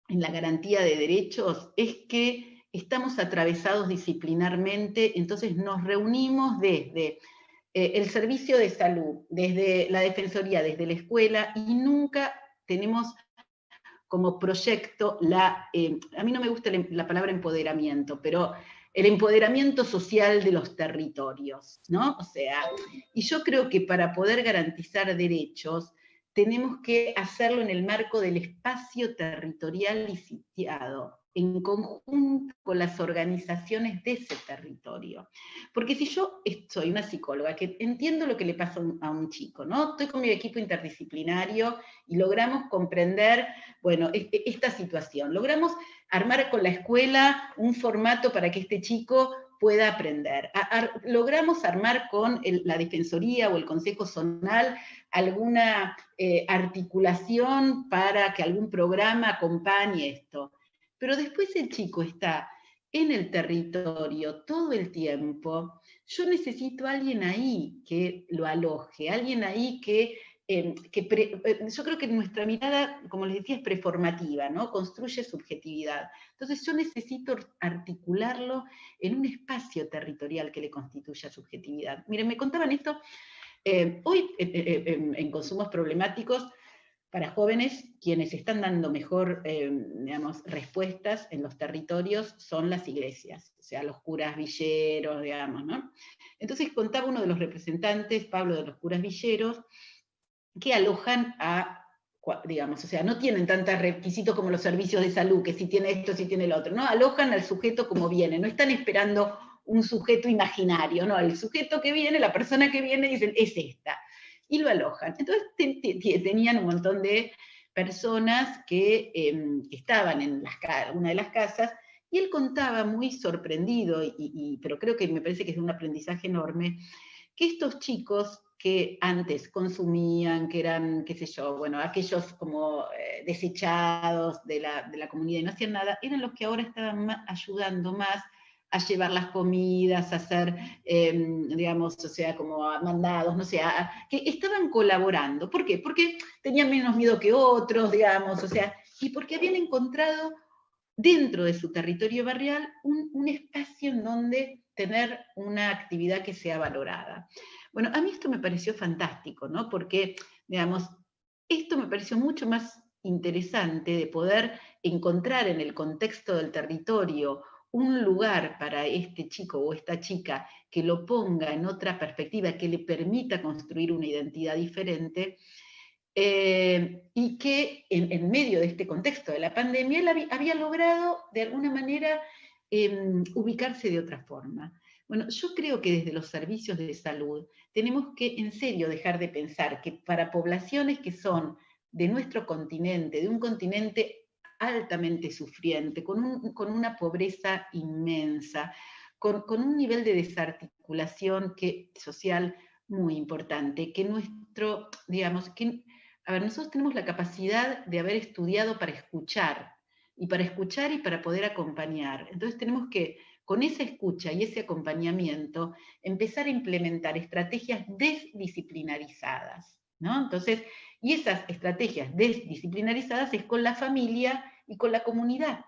la garantía de derechos, es que estamos atravesados disciplinarmente, entonces nos reunimos desde el servicio de salud, desde la defensoría, desde la escuela, y nunca tenemos como proyecto a mí no me gusta la palabra empoderamiento, pero el empoderamiento social de los territorios, ¿no? O sea, y yo creo que para poder garantizar derechos, tenemos que hacerlo en el marco del espacio territorial y sitiado, en conjunto con las organizaciones de ese territorio. Porque si yo soy una psicóloga que entiendo lo que le pasa a un chico, ¿no? Estoy con mi equipo interdisciplinario y logramos comprender, bueno, esta situación. Logramos armar con la escuela un formato para que este chico pueda aprender. Logramos armar con la Defensoría o el Consejo Zonal alguna articulación para que algún programa acompañe esto. Pero después el chico está en el territorio todo el tiempo. Yo necesito a alguien ahí que lo aloje, alguien ahí que yo creo que nuestra mirada, como les decía, es preformativa, ¿no? Construye subjetividad. Entonces yo necesito articularlo en un espacio territorial que le constituya subjetividad. Miren, me contaban esto, hoy en consumos problemáticos, para jóvenes, quienes están dando mejor, digamos, respuestas en los territorios son las iglesias, o sea, los curas villeros, digamos, ¿no? Entonces contaba uno de los representantes, Pablo, de los curas villeros, que alojan digamos, o sea, no tienen tantos requisitos como los servicios de salud, que si tiene esto, si tiene lo otro, ¿no? Alojan al sujeto como viene, no están esperando un sujeto imaginario, ¿no? El sujeto que viene, la persona que viene, dicen, es esta, y lo alojan. Entonces tenían un montón de personas que estaban en una de las casas, y él contaba muy sorprendido, pero creo que me parece que es de un aprendizaje enorme, que estos chicos que antes consumían, que eran, qué sé yo, bueno, aquellos como desechados de la comunidad y no hacían nada, eran los que ahora estaban ayudando más a llevar las comidas, a hacer, digamos, o sea, como mandados, no sé, que estaban colaborando. ¿Por qué? Porque tenían menos miedo que otros, digamos, o sea, y porque habían encontrado dentro de su territorio barrial un espacio en donde tener una actividad que sea valorada. Bueno, a mí esto me pareció fantástico, ¿no? Porque, digamos, esto me pareció mucho más interesante de poder encontrar en el contexto del territorio un lugar para este chico o esta chica que lo ponga en otra perspectiva, que le permita construir una identidad diferente, y que en medio de este contexto de la pandemia él había logrado de alguna manera ubicarse de otra forma. Bueno, yo creo que desde los servicios de salud tenemos que en serio dejar de pensar que para poblaciones que son de nuestro continente, de un continente altamente sufriente, con una pobreza inmensa, con un nivel de desarticulación social muy importante, que digamos, a ver, nosotros tenemos la capacidad de haber estudiado para escuchar y para poder acompañar. Entonces tenemos que, con esa escucha y ese acompañamiento, empezar a implementar estrategias desdisciplinarizadas, ¿no? Entonces, y esas estrategias desdisciplinarizadas es con la familia y con la comunidad.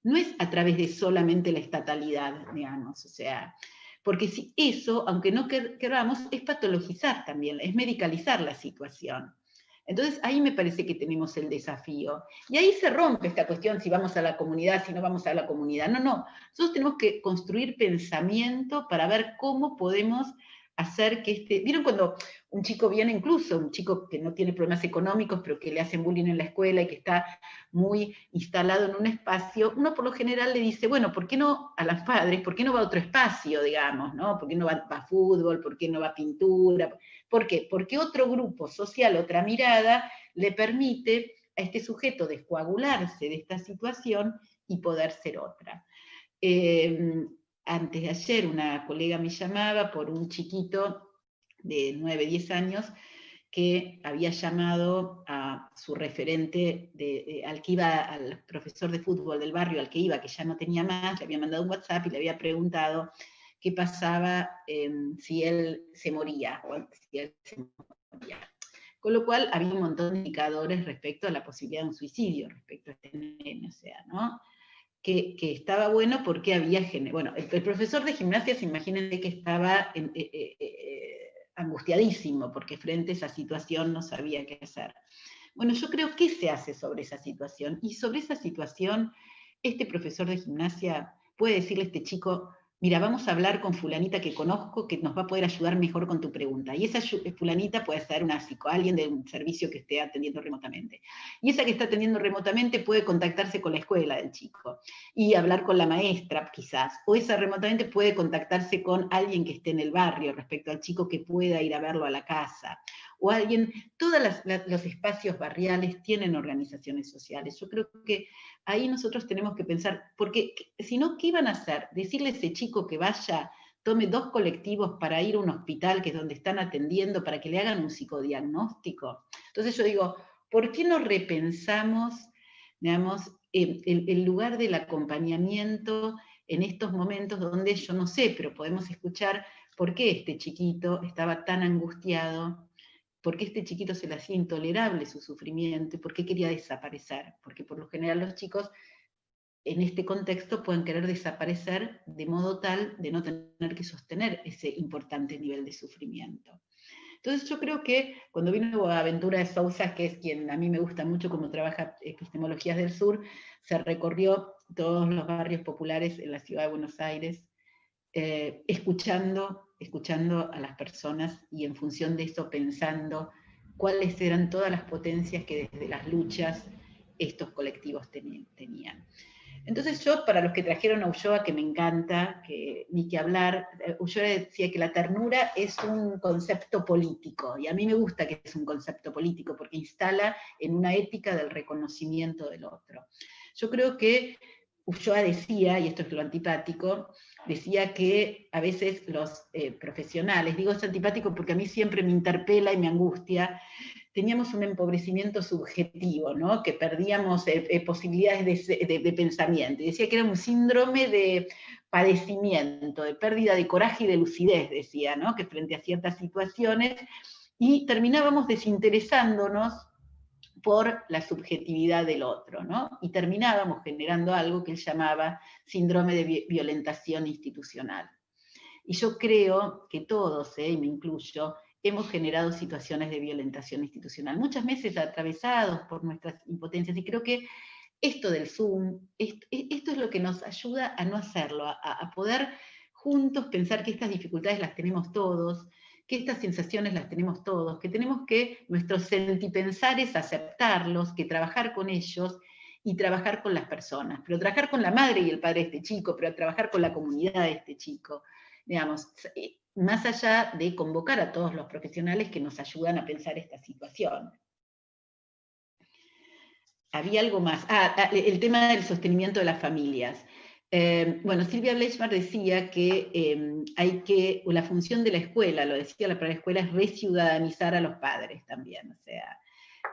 No es a través de solamente la estatalidad, digamos, o sea, porque si eso, aunque no queramos, es patologizar también, es medicalizar la situación. Entonces ahí me parece que tenemos el desafío. Y ahí se rompe esta cuestión si vamos a la comunidad, si no vamos a la comunidad. No, no. Nosotros tenemos que construir pensamiento para ver cómo podemos hacer que ¿Vieron cuando un chico viene, incluso un chico que no tiene problemas económicos, pero que le hacen bullying en la escuela y que está muy instalado en un espacio? Uno por lo general le dice, bueno, ¿por qué no a los padres? ¿Por qué no va a otro espacio, digamos, ¿no? ¿Por qué no va a fútbol? ¿Por qué no va a pintura? ¿Por qué? Porque otro grupo social, otra mirada, le permite a este sujeto descoagularse de esta situación y poder ser otra. Antes de ayer una colega me llamaba por un chiquito de 9, 10 años que había llamado a su referente, al profesor de fútbol del barrio al que iba, que ya no tenía más, le había mandado un WhatsApp y le había preguntado qué pasaba si él se moría, Con lo cual había un montón de indicadores respecto a la posibilidad de un suicidio, respecto a este nene, o sea, ¿no? Que estaba bueno porque había bueno, el profesor de gimnasia, se imagínense que estaba angustiadísimo, porque frente a esa situación no sabía qué hacer. Bueno, yo creo que se hace sobre esa situación, y sobre esa situación, este profesor de gimnasia puede decirle a este chico, mira, vamos a hablar con fulanita que conozco que nos va a poder ayudar mejor con tu pregunta. Y esa fulanita puede ser alguien de un servicio que esté atendiendo remotamente. Y esa que está atendiendo remotamente puede contactarse con la escuela del chico y hablar con la maestra, quizás. O esa remotamente puede contactarse con alguien que esté en el barrio respecto al chico que pueda ir a verlo a la casa. O alguien, todos los espacios barriales tienen organizaciones sociales. Yo creo que ahí nosotros tenemos que pensar, porque si no, ¿qué iban a hacer? Decirle a ese chico que vaya, tome 2 colectivos para ir a un hospital, que es donde están atendiendo, para que le hagan un psicodiagnóstico. Entonces yo digo, ¿por qué no repensamos, digamos, el lugar del acompañamiento en estos momentos donde yo no sé, pero podemos escuchar por qué este chiquito estaba tan angustiado, por qué este chiquito se le hacía intolerable su sufrimiento y por qué quería desaparecer? Porque por lo general los chicos en este contexto pueden querer desaparecer de modo tal de no tener que sostener ese importante nivel de sufrimiento. Entonces yo creo que cuando vino Boaventura de Sousa, que es quien a mí me gusta mucho cómo trabaja Epistemologías del Sur, se recorrió todos los barrios populares en la ciudad de Buenos Aires, escuchando a las personas y en función de eso pensando cuáles eran todas las potencias que desde las luchas estos colectivos tenían. Entonces yo, para los que trajeron a Ulloa, que me encanta, que ni que hablar, Ulloa decía que la ternura es un concepto político, y a mí me gusta que es un concepto político, porque instala en una ética del reconocimiento del otro. Yo creo que Ulloa decía, y esto es lo antipático, decía que a veces los profesionales, digo es antipático porque a mí siempre me interpela y me angustia, teníamos un empobrecimiento subjetivo, ¿no? Que perdíamos posibilidades de pensamiento. Y decía que era un síndrome de padecimiento, de pérdida de coraje y de lucidez, decía, ¿no? Que frente a ciertas situaciones, y terminábamos desinteresándonos por la subjetividad del otro, ¿no? Y terminábamos generando algo que él llamaba síndrome de violentación institucional. Y yo creo que todos, y me incluyo, hemos generado situaciones de violentación institucional, muchas veces atravesados por nuestras impotencias, y creo que esto del Zoom, esto es lo que nos ayuda a no hacerlo, a poder juntos pensar que estas dificultades las tenemos todos, que estas sensaciones las tenemos todos, que tenemos que nuestros sentipensares aceptarlos, que trabajar con ellos y trabajar con las personas, pero trabajar con la madre y el padre de este chico, pero trabajar con la comunidad de este chico, digamos, más allá de convocar a todos los profesionales que nos ayudan a pensar esta situación. Había algo más. El tema del sostenimiento de las familias. Bueno, Silvia Bleichmar decía que la función de la escuela, lo decía la palabra escuela, es reciudadanizar a los padres también, o sea,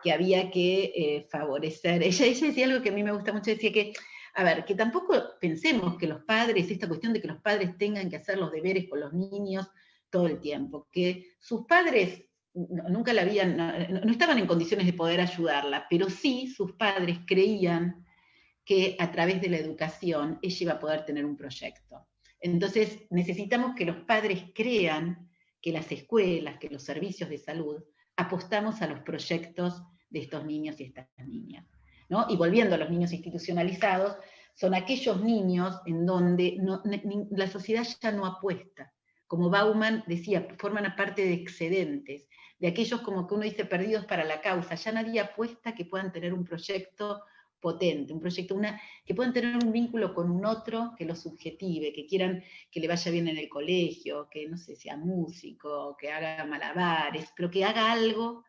que había que favorecer. Ella decía algo que a mí me gusta mucho, decía que, a ver, que tampoco pensemos que los padres, esta cuestión de que los padres tengan que hacer los deberes con los niños todo el tiempo, que sus padres nunca la habían, no estaban en condiciones de poder ayudarla, pero sí sus padres creían que a través de la educación ella iba a poder tener un proyecto. Entonces necesitamos que los padres crean que las escuelas, que los servicios de salud, apostamos a los proyectos de estos niños y estas niñas, ¿no? Y volviendo a los niños institucionalizados, son aquellos niños en donde la sociedad ya no apuesta. Como Bauman decía, forman parte de excedentes, de aquellos como que uno dice perdidos para la causa, ya nadie apuesta que puedan tener un proyecto potente, un proyecto, que puedan tener un vínculo con un otro que los subjetive, que quieran que le vaya bien en el colegio, que no sé, sea músico, que haga malabares, pero que haga algo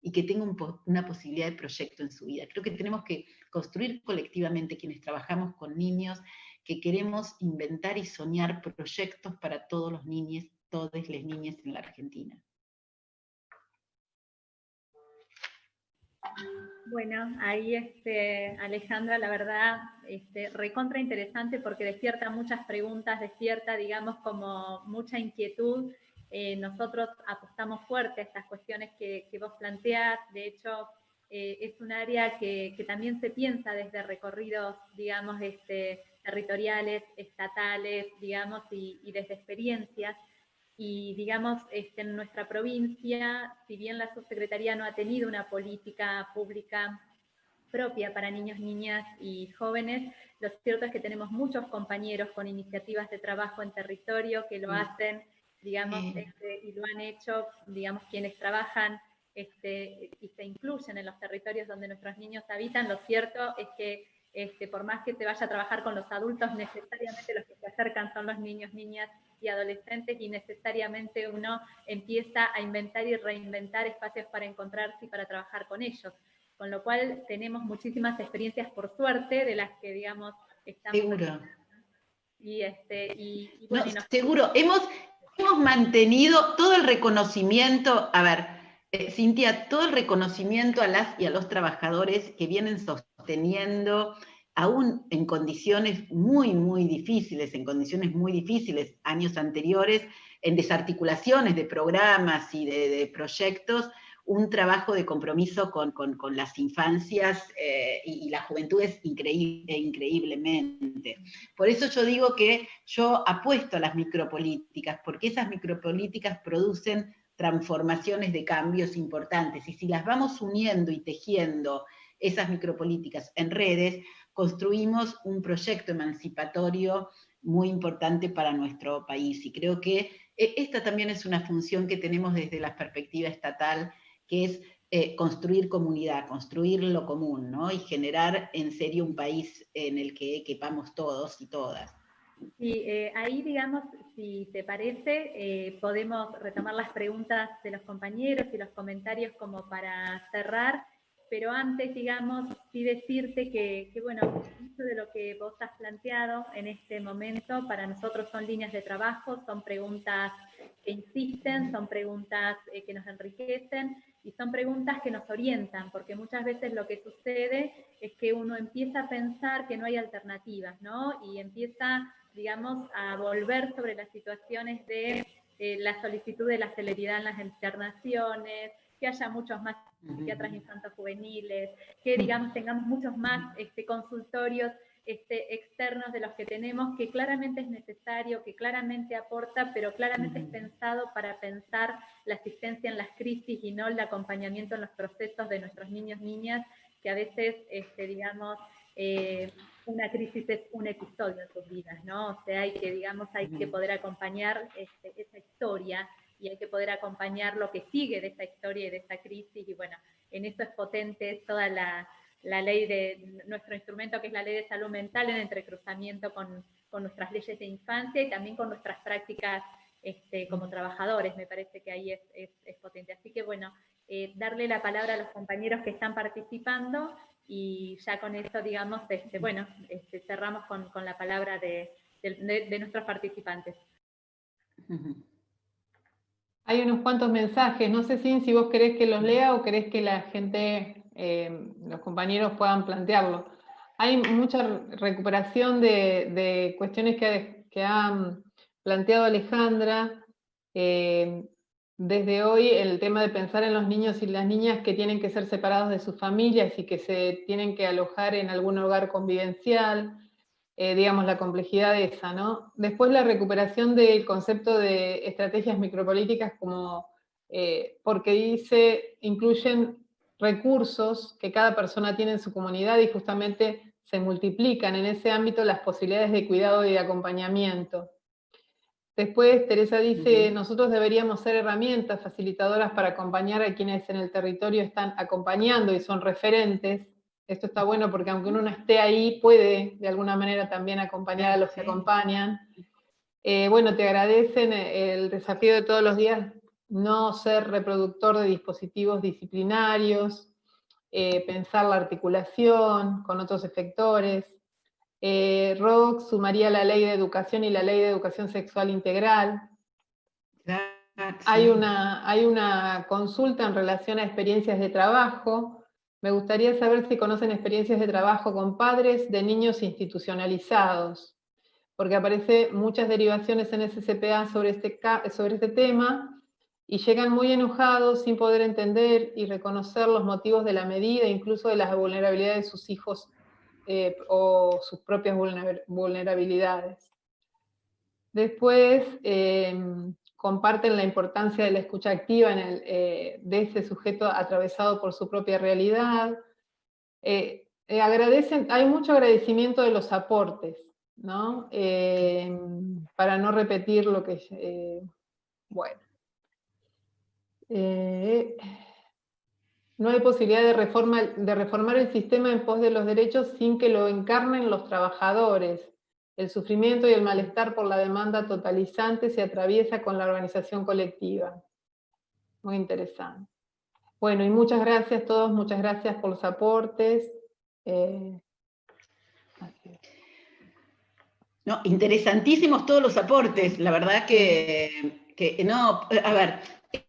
y que tenga una posibilidad de proyecto en su vida. Creo que tenemos que construir colectivamente quienes trabajamos con niños, que queremos inventar y soñar proyectos para todos los niños, todas las niñas en la Argentina. Bueno, ahí Alejandra, la verdad, recontra interesante porque despierta muchas preguntas, despierta, digamos, como mucha inquietud. Nosotros apostamos fuerte a estas cuestiones que vos planteás. De hecho, es un área que también se piensa desde recorridos, digamos, territoriales, estatales, digamos, y desde experiencias. Y digamos, en nuestra provincia, si bien la subsecretaría no ha tenido una política pública propia para niños, niñas y jóvenes, lo cierto es que tenemos muchos compañeros con iniciativas de trabajo en territorio que lo hacen, digamos, y lo han hecho, digamos, quienes trabajan y se incluyen en los territorios donde nuestros niños habitan. Lo cierto es que por más que se vaya a trabajar con los adultos, necesariamente los que se acercan son los niños, niñas y adolescentes, y necesariamente uno empieza a inventar y reinventar espacios para encontrarse y para trabajar con ellos. Con lo cual tenemos muchísimas experiencias, por suerte, de las que, digamos, estamos... Seguro. Bueno, no, seguro. Hemos mantenido todo el reconocimiento, a ver, Cintia, todo el reconocimiento a las y a los trabajadores que vienen sosteniendo, aún en condiciones muy, muy difíciles, años anteriores, en desarticulaciones de programas y de proyectos, un trabajo de compromiso con las infancias y las juventudes increíblemente. Por eso yo digo que yo apuesto a las micropolíticas, porque esas micropolíticas producen transformaciones de cambios importantes, y si las vamos uniendo y tejiendo esas micropolíticas en redes, construimos un proyecto emancipatorio muy importante para nuestro país. Y creo que esta también es una función que tenemos desde la perspectiva estatal, que es construir comunidad, construir lo común, ¿no? Y generar en serio un país en el que quepamos todos y todas. Sí, ahí, digamos, si te parece, podemos retomar las preguntas de los compañeros y los comentarios como para cerrar, pero antes, digamos, sí decirte que bueno, mucho de lo que vos has planteado en este momento para nosotros son líneas de trabajo, son preguntas que insisten, son preguntas que nos enriquecen y son preguntas que nos orientan, porque muchas veces lo que sucede es que uno empieza a pensar que no hay alternativas, ¿no? Y empieza, digamos, a volver sobre las situaciones de la solicitud de la celeridad en las internaciones, que haya muchos más psiquiatras infantos juveniles, que, digamos, tengamos muchos más consultorios externos de los que tenemos, que claramente es necesario, que claramente aporta, pero claramente es pensado para pensar la asistencia en las crisis y no el acompañamiento en los procesos de nuestros niños, niñas, que a veces, digamos, una crisis es un episodio en sus vidas, ¿no? O sea, hay que poder acompañar esa historia, y hay que poder acompañar lo que sigue de esa historia y de esa crisis, y bueno, en eso es potente toda la ley de nuestro instrumento, que es la ley de salud mental, en entrecruzamiento con nuestras leyes de infancia y también con nuestras prácticas como trabajadores. Me parece que ahí es potente. Así que bueno, darle la palabra a los compañeros que están participando, y ya con eso, digamos, cerramos con la palabra de nuestros participantes. Hay unos cuantos mensajes, no sé si vos querés que los lea o querés que la gente, los compañeros puedan plantearlo. Hay mucha recuperación de cuestiones que ha planteado Alejandra. Desde hoy el tema de pensar en los niños y las niñas que tienen que ser separados de sus familias y que se tienen que alojar en algún hogar convivencial, digamos, la complejidad esa, ¿no? Después la recuperación del concepto de estrategias micropolíticas porque incluyen recursos que cada persona tiene en su comunidad y justamente se multiplican en ese ámbito las posibilidades de cuidado y de acompañamiento. Después Teresa dice, nosotros deberíamos ser herramientas facilitadoras para acompañar a quienes en el territorio están acompañando y son referentes. Esto está bueno porque aunque uno no esté ahí, puede de alguna manera también acompañar a los que acompañan. Bueno, te agradecen el desafío de todos los días, no ser reproductor de dispositivos disciplinarios, pensar la articulación con otros efectores. Rox sumaría la ley de educación y la ley de educación sexual integral. Hay una consulta en relación a experiencias de trabajo. Me gustaría saber si conocen experiencias de trabajo con padres de niños institucionalizados, porque aparecen muchas derivaciones en SCPA sobre este tema, y llegan muy enojados sin poder entender y reconocer los motivos de la medida, incluso de las vulnerabilidades de sus hijos o sus propias vulnerabilidades. Después comparten la importancia de la escucha activa de ese sujeto atravesado por su propia realidad. Hay mucho agradecimiento de los aportes, ¿no? Para no repetir lo que... bueno. No hay posibilidad de reformar el sistema en pos de los derechos sin que lo encarnen los trabajadores. El sufrimiento y el malestar por la demanda totalizante se atraviesa con la organización colectiva. Muy interesante. Bueno, y muchas gracias a todos, muchas gracias por los aportes. No, interesantísimos todos los aportes, la verdad que no, a ver,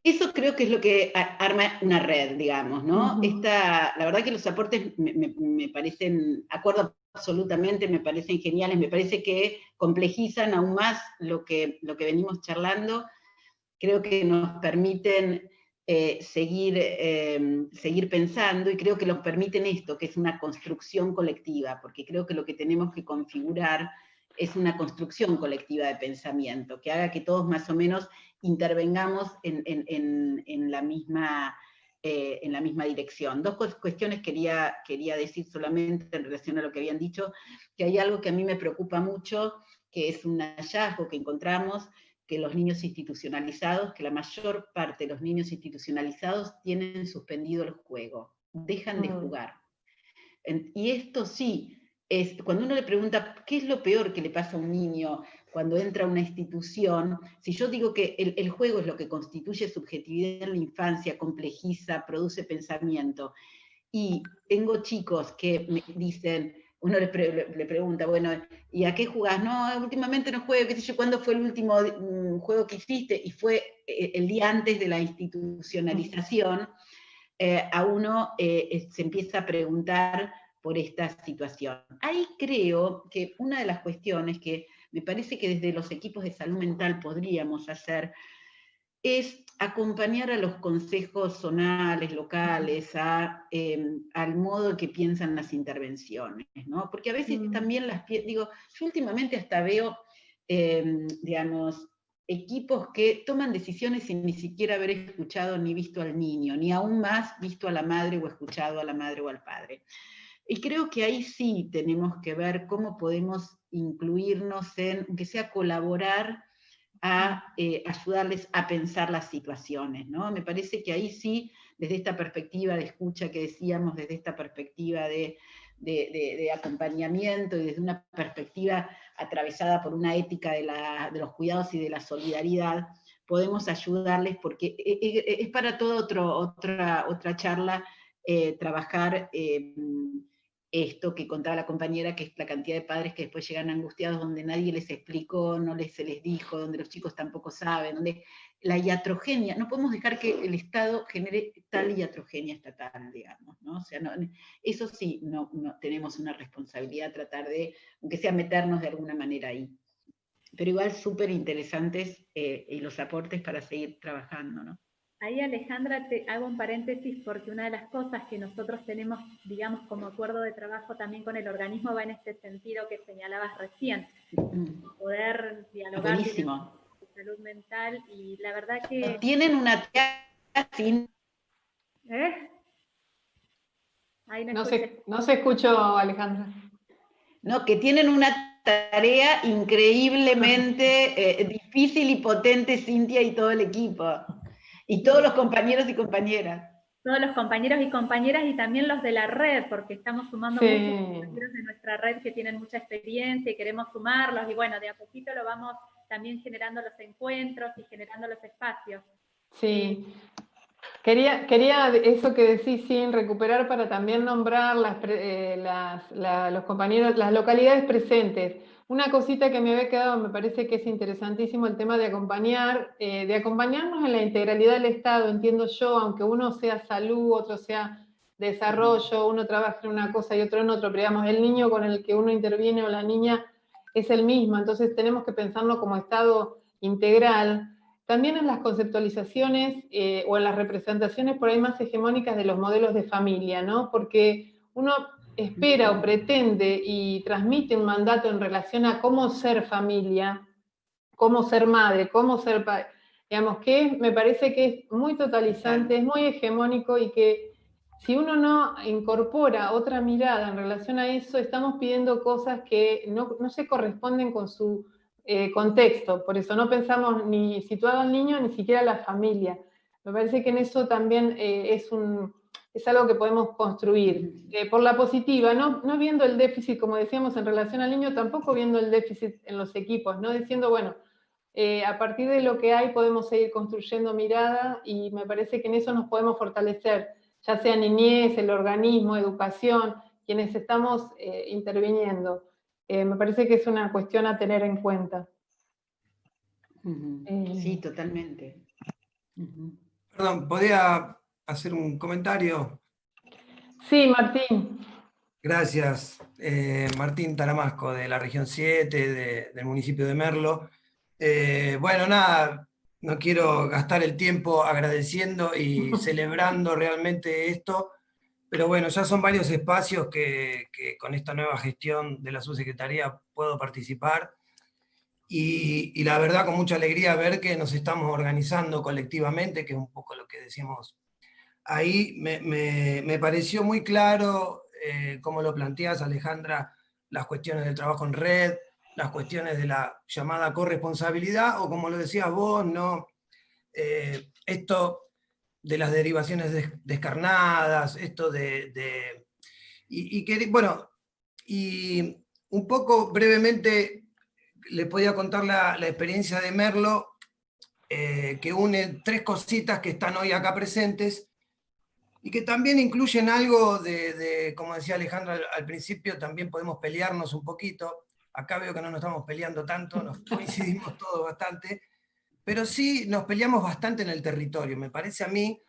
eso creo que es lo que arma una red, digamos, ¿no? La verdad que los aportes me parecen, acuerdo absolutamente, me parecen geniales, me parece que complejizan aún más lo que venimos charlando, creo que nos permiten seguir pensando, y creo que nos permiten esto, que es una construcción colectiva, porque creo que lo que tenemos que configurar es una construcción colectiva de pensamiento, que haga que todos más o menos intervengamos en la misma dirección. Dos cuestiones quería decir solamente en relación a lo que habían dicho, que hay algo que a mí me preocupa mucho, que es un hallazgo que encontramos, que los niños institucionalizados, que la mayor parte de los niños institucionalizados tienen suspendido el juego, dejan de jugar. Y esto sí, cuando uno le pregunta qué es lo peor que le pasa a un niño cuando entra a una institución, si yo digo que el juego es lo que constituye subjetividad en la infancia, complejiza, produce pensamiento, y tengo chicos que me dicen, uno le pregunta, bueno, ¿y a qué jugás? No, últimamente no juego, qué sé yo, ¿cuándo fue el último juego que hiciste? Y fue el día antes de la institucionalización. A uno se empieza a preguntar por esta situación. Ahí creo que una de las cuestiones que me parece que desde los equipos de salud mental podríamos hacer es acompañar a los consejos zonales, locales, al modo que piensan las intervenciones, ¿no? Porque a veces también digo, yo últimamente hasta veo, digamos, equipos que toman decisiones sin ni siquiera haber escuchado ni visto al niño, ni aún más visto a la madre o escuchado a la madre o al padre. Y creo que ahí sí tenemos que ver cómo podemos incluirnos en, aunque sea colaborar, a ayudarles a pensar las situaciones, ¿no? Me parece que ahí sí, desde esta perspectiva de escucha que decíamos, desde esta perspectiva de acompañamiento y desde una perspectiva atravesada por una ética de los cuidados y de la solidaridad, podemos ayudarles, porque es para toda otra charla trabajar esto que contaba la compañera, que es la cantidad de padres que después llegan angustiados, donde nadie les explicó, se les dijo, donde los chicos tampoco saben, donde la iatrogenia, no podemos dejar que el Estado genere tal iatrogenia estatal, digamos, ¿no? O sea, eso sí, no tenemos una responsabilidad, tratar de, aunque sea meternos de alguna manera ahí. Pero igual súper interesantes y los aportes para seguir trabajando, ¿no? Ahí, Alejandra, te hago un paréntesis porque una de las cosas que nosotros tenemos, digamos, como acuerdo de trabajo también con el organismo va en este sentido que señalabas recién, poder dialogar de salud mental, y la verdad que... Tienen una sin... Ahí no se escuchó, Alejandra. No, que tienen una tarea increíblemente difícil y potente, Cintia y todo el equipo. Y todos los compañeros y compañeras. Todos los compañeros y compañeras, y también los de la red, porque estamos sumando muchos compañeros de nuestra red que tienen mucha experiencia y queremos sumarlos, y bueno, de a poquito lo vamos también generando los encuentros y generando los espacios. Sí. Quería eso que decís, sin recuperar, para también nombrar los compañeros, las localidades presentes. Una cosita que me había quedado, me parece que es interesantísimo, el tema de acompañarnos en la integralidad del Estado, entiendo yo, aunque uno sea salud, otro sea desarrollo, uno trabaja en una cosa y otro en otro, pero digamos, el niño con el que uno interviene o la niña es el mismo, entonces tenemos que pensarlo como Estado integral. También en las conceptualizaciones o en las representaciones por ahí más hegemónicas de los modelos de familia, ¿no? Porque uno espera o pretende y transmite un mandato en relación a cómo ser familia, cómo ser madre, cómo ser padre. Digamos que me parece que es muy totalizante, es muy hegemónico, y que si uno no incorpora otra mirada en relación a eso, estamos pidiendo cosas que no se corresponden con su contexto. Por eso no pensamos ni situado al niño, ni siquiera a la familia. Me parece que en eso también es algo que podemos construir. Por la positiva, no viendo el déficit, como decíamos, en relación al niño, tampoco viendo el déficit en los equipos, no diciendo, bueno, a partir de lo que hay podemos seguir construyendo mirada, y me parece que en eso nos podemos fortalecer, ya sea niñez, el organismo, educación, quienes estamos interviniendo. Me parece que es una cuestión a tener en cuenta. Sí, totalmente. Perdón, ¿podría hacer un comentario? Sí, Martín. Gracias. Martín Taramasco, de la región 7, del municipio de Merlo. Bueno, nada, no quiero gastar el tiempo agradeciendo y celebrando realmente esto, pero bueno, ya son varios espacios que con esta nueva gestión de la subsecretaría puedo participar, y la verdad con mucha alegría ver que nos estamos organizando colectivamente, que es un poco lo que decíamos ahí. Me pareció muy claro, como lo planteas, Alejandra, las cuestiones del trabajo en red, las cuestiones de la llamada corresponsabilidad, o como lo decías vos, ¿no? Esto de las derivaciones descarnadas, esto y un poco brevemente les podía contar la experiencia de Merlo, que une 3 cositas que están hoy acá presentes, y que también incluyen algo como decía Alejandra al principio, también podemos pelearnos un poquito. Acá veo que no nos estamos peleando tanto, nos coincidimos todos bastante, pero sí nos peleamos bastante en el territorio, me parece a mí,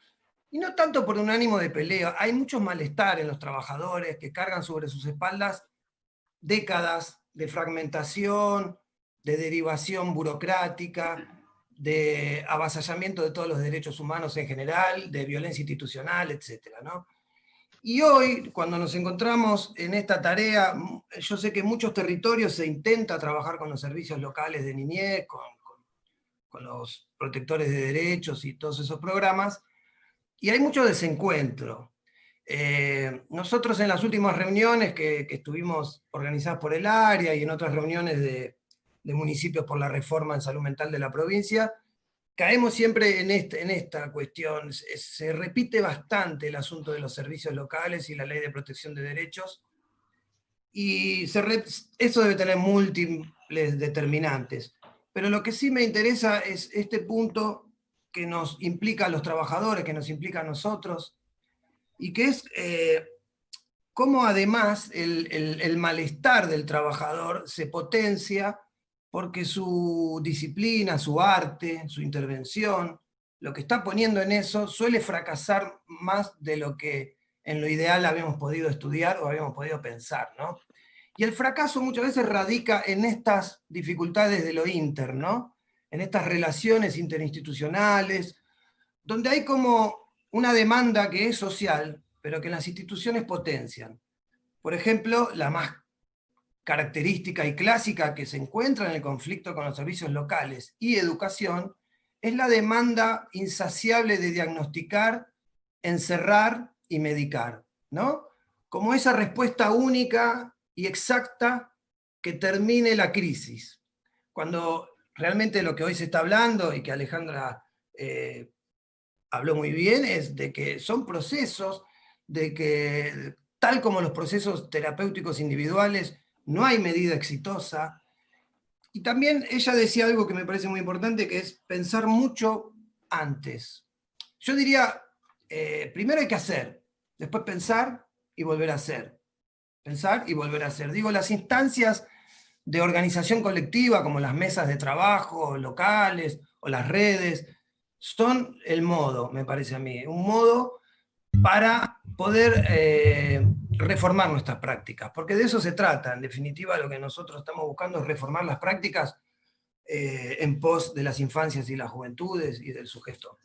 y no tanto por un ánimo de pelea. Hay mucho malestar en los trabajadores que cargan sobre sus espaldas décadas de fragmentación, de derivación burocrática, de avasallamiento de todos los derechos humanos en general, de violencia institucional, etc., ¿no? Y hoy, cuando nos encontramos en esta tarea, yo sé que en muchos territorios se intenta trabajar con los servicios locales de niñez, con los protectores de derechos y todos esos programas, y hay mucho desencuentro. Nosotros en las últimas reuniones que estuvimos organizadas por el área y en otras reuniones de municipios por la reforma en salud mental de la provincia, caemos siempre en esta cuestión. Se repite bastante el asunto de los servicios locales y la ley de protección de derechos, y eso debe tener múltiples determinantes. Pero lo que sí me interesa es este punto que nos implica a los trabajadores, que nos implica a nosotros, y que es cómo además el malestar del trabajador se potencia porque su disciplina, su arte, su intervención, lo que está poniendo en eso suele fracasar más de lo que en lo ideal habíamos podido estudiar o habíamos podido pensar, ¿no? Y el fracaso muchas veces radica en estas dificultades de lo interno, en estas relaciones interinstitucionales, donde hay como una demanda que es social, pero que las instituciones potencian. Por ejemplo, la más característica y clásica que se encuentra en el conflicto con los servicios locales y educación es la demanda insaciable de diagnosticar, encerrar y medicar, ¿no? Como esa respuesta única y exacta que termine la crisis. Cuando realmente lo que hoy se está hablando, y que Alejandra habló muy bien, es de que son procesos, de que tal como los procesos terapéuticos individuales, no hay medida exitosa. Y también ella decía algo que me parece muy importante, que es pensar mucho antes. Yo diría, primero hay que hacer, después pensar y volver a hacer. Pensar y volver a hacer. Digo, las instancias de organización colectiva, como las mesas de trabajo locales o las redes, son el modo, me parece a mí, un modo para poder reformar nuestras prácticas, porque de eso se trata. En definitiva, lo que nosotros estamos buscando es reformar las prácticas en pos de las infancias y las juventudes y del sujeto.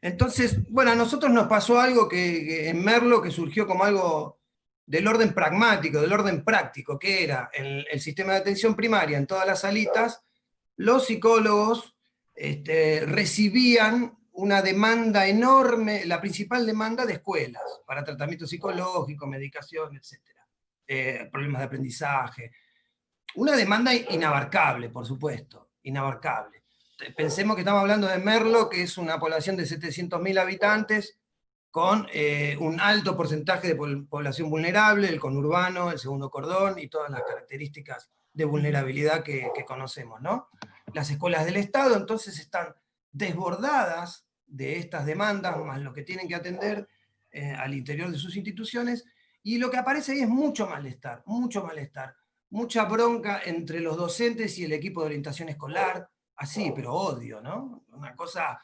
Entonces, bueno, a nosotros nos pasó algo que en Merlo, que surgió como algo del orden pragmático, del orden práctico, que era en el sistema de atención primaria, en todas las salitas, los psicólogos recibían una demanda enorme, la principal demanda de escuelas, para tratamiento psicológico, medicación, etc. Problemas de aprendizaje. Una demanda inabarcable, por supuesto, inabarcable. Pensemos que estamos hablando de Merlo, que es una población de 700.000 habitantes, con un alto porcentaje de población vulnerable, el conurbano, el segundo cordón, y todas las características de vulnerabilidad que conocemos, ¿no? Las escuelas del Estado, entonces, están desbordadas de estas demandas, más lo que tienen que atender al interior de sus instituciones, y lo que aparece ahí es mucho malestar, mucha bronca entre los docentes y el equipo de orientación escolar, así, pero odio, ¿no? Una cosa,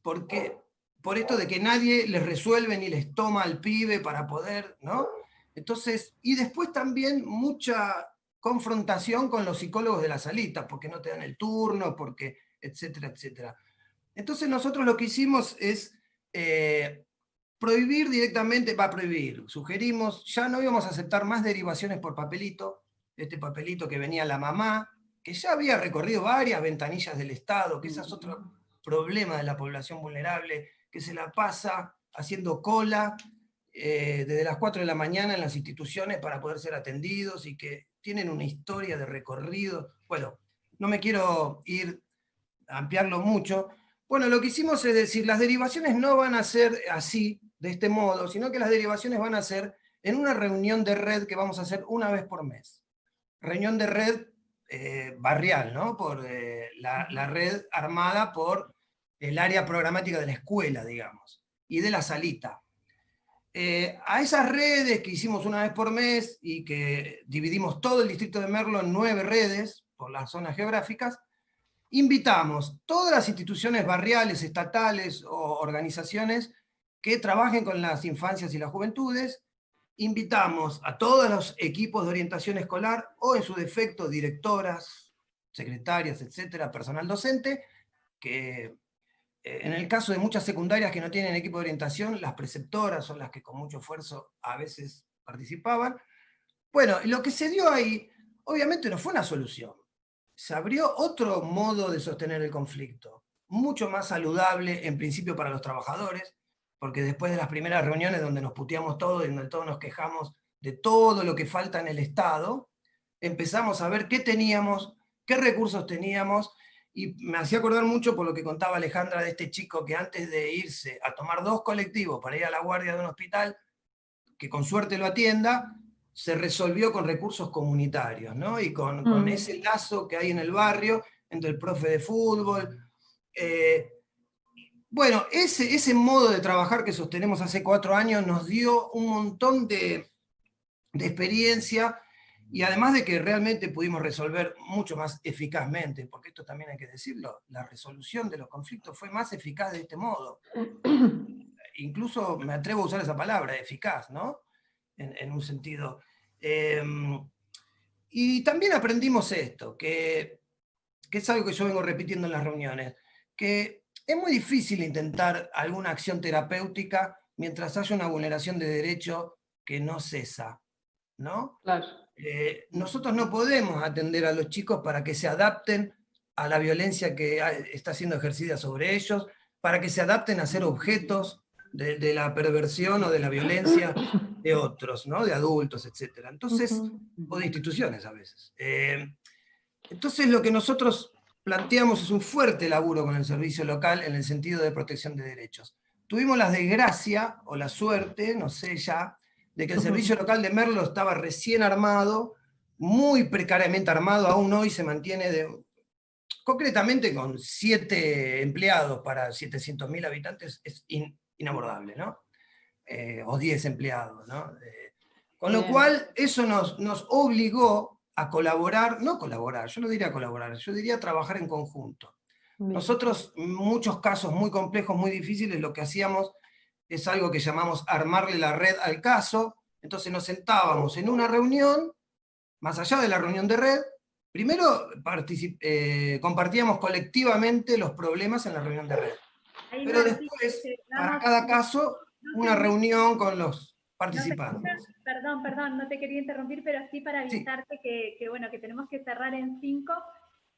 porque por esto de que nadie les resuelve ni les toma al pibe para poder, ¿no? Entonces, y después también mucha confrontación con los psicólogos de la salita, porque no te dan el turno, porque, etcétera, etcétera. Entonces nosotros lo que hicimos es prohibir directamente, sugerimos, ya no íbamos a aceptar más derivaciones por papelito, este papelito que venía la mamá, que ya había recorrido varias ventanillas del Estado, que ese es otro problema de la población vulnerable, que se la pasa haciendo cola desde las 4 de la mañana en las instituciones para poder ser atendidos, y que tienen una historia de recorrido. Bueno, no me quiero ampliarlo mucho. Bueno, lo que hicimos es decir, las derivaciones no van a ser así, de este modo, sino que las derivaciones van a ser en una reunión de red que vamos a hacer una vez por mes. Reunión de red barrial, ¿no? Por la red armada por el área programática de la escuela, digamos, y de la salita. A esas redes que hicimos una vez por mes y que dividimos todo el distrito de Merlo en 9 redes por las zonas geográficas, invitamos todas las instituciones barriales, estatales o organizaciones que trabajen con las infancias y las juventudes. Invitamos a todos los equipos de orientación escolar, o en su defecto directoras, secretarias, etcétera, personal docente, que en el caso de muchas secundarias que no tienen equipo de orientación, las preceptoras son las que con mucho esfuerzo a veces participaban. Bueno, lo que se dio ahí, obviamente no fue una solución. Se abrió otro modo de sostener el conflicto, mucho más saludable en principio para los trabajadores, porque después de las primeras reuniones donde nos puteamos todos y donde todos nos quejamos de todo lo que falta en el Estado, empezamos a ver qué teníamos, qué recursos teníamos, y me hacía acordar mucho por lo que contaba Alejandra de este chico que antes de irse a tomar 2 colectivos para ir a la guardia de un hospital, que con suerte lo atienda, se resolvió con recursos comunitarios, ¿no? Y con ese lazo que hay en el barrio entre el profe de fútbol. Bueno, ese modo de trabajar que sostenemos hace 4 años nos dio un montón de experiencia, y además de que realmente pudimos resolver mucho más eficazmente, porque esto también hay que decirlo, la resolución de los conflictos fue más eficaz de este modo. Incluso me atrevo a usar esa palabra, eficaz, ¿no? En un sentido. Y también aprendimos esto, que es algo que yo vengo repitiendo en las reuniones, que es muy difícil intentar alguna acción terapéutica mientras haya una vulneración de derecho que no cesa, ¿no? Claro. Nosotros no podemos atender a los chicos para que se adapten a la violencia que está siendo ejercida sobre ellos, para que se adapten a ser objetos de la perversión o de la violencia de otros, ¿no? De adultos, etc. Entonces, o de instituciones a veces. Entonces lo que nosotros planteamos es un fuerte laburo con el servicio local en el sentido de protección de derechos. Tuvimos la desgracia, o la suerte, no sé ya, de que el servicio local de Merlo estaba recién armado, muy precariamente armado, aún hoy se mantiene concretamente con 7 empleados para 700.000 habitantes, es inabordable, ¿no? O 10 empleados, ¿no? Con lo cual, eso nos obligó a colaborar, no colaborar, yo no diría colaborar, yo diría trabajar en conjunto. Bien. Nosotros, en muchos casos muy complejos, muy difíciles, lo que hacíamos es algo que llamamos armarle la red al caso. Entonces nos sentábamos en una reunión, más allá de la reunión de red, primero compartíamos colectivamente los problemas en la reunión de red. Pero después, para cada caso, una reunión con los participantes. Perdón, no te quería interrumpir, pero sí para avisarte que bueno, que tenemos que cerrar en 5,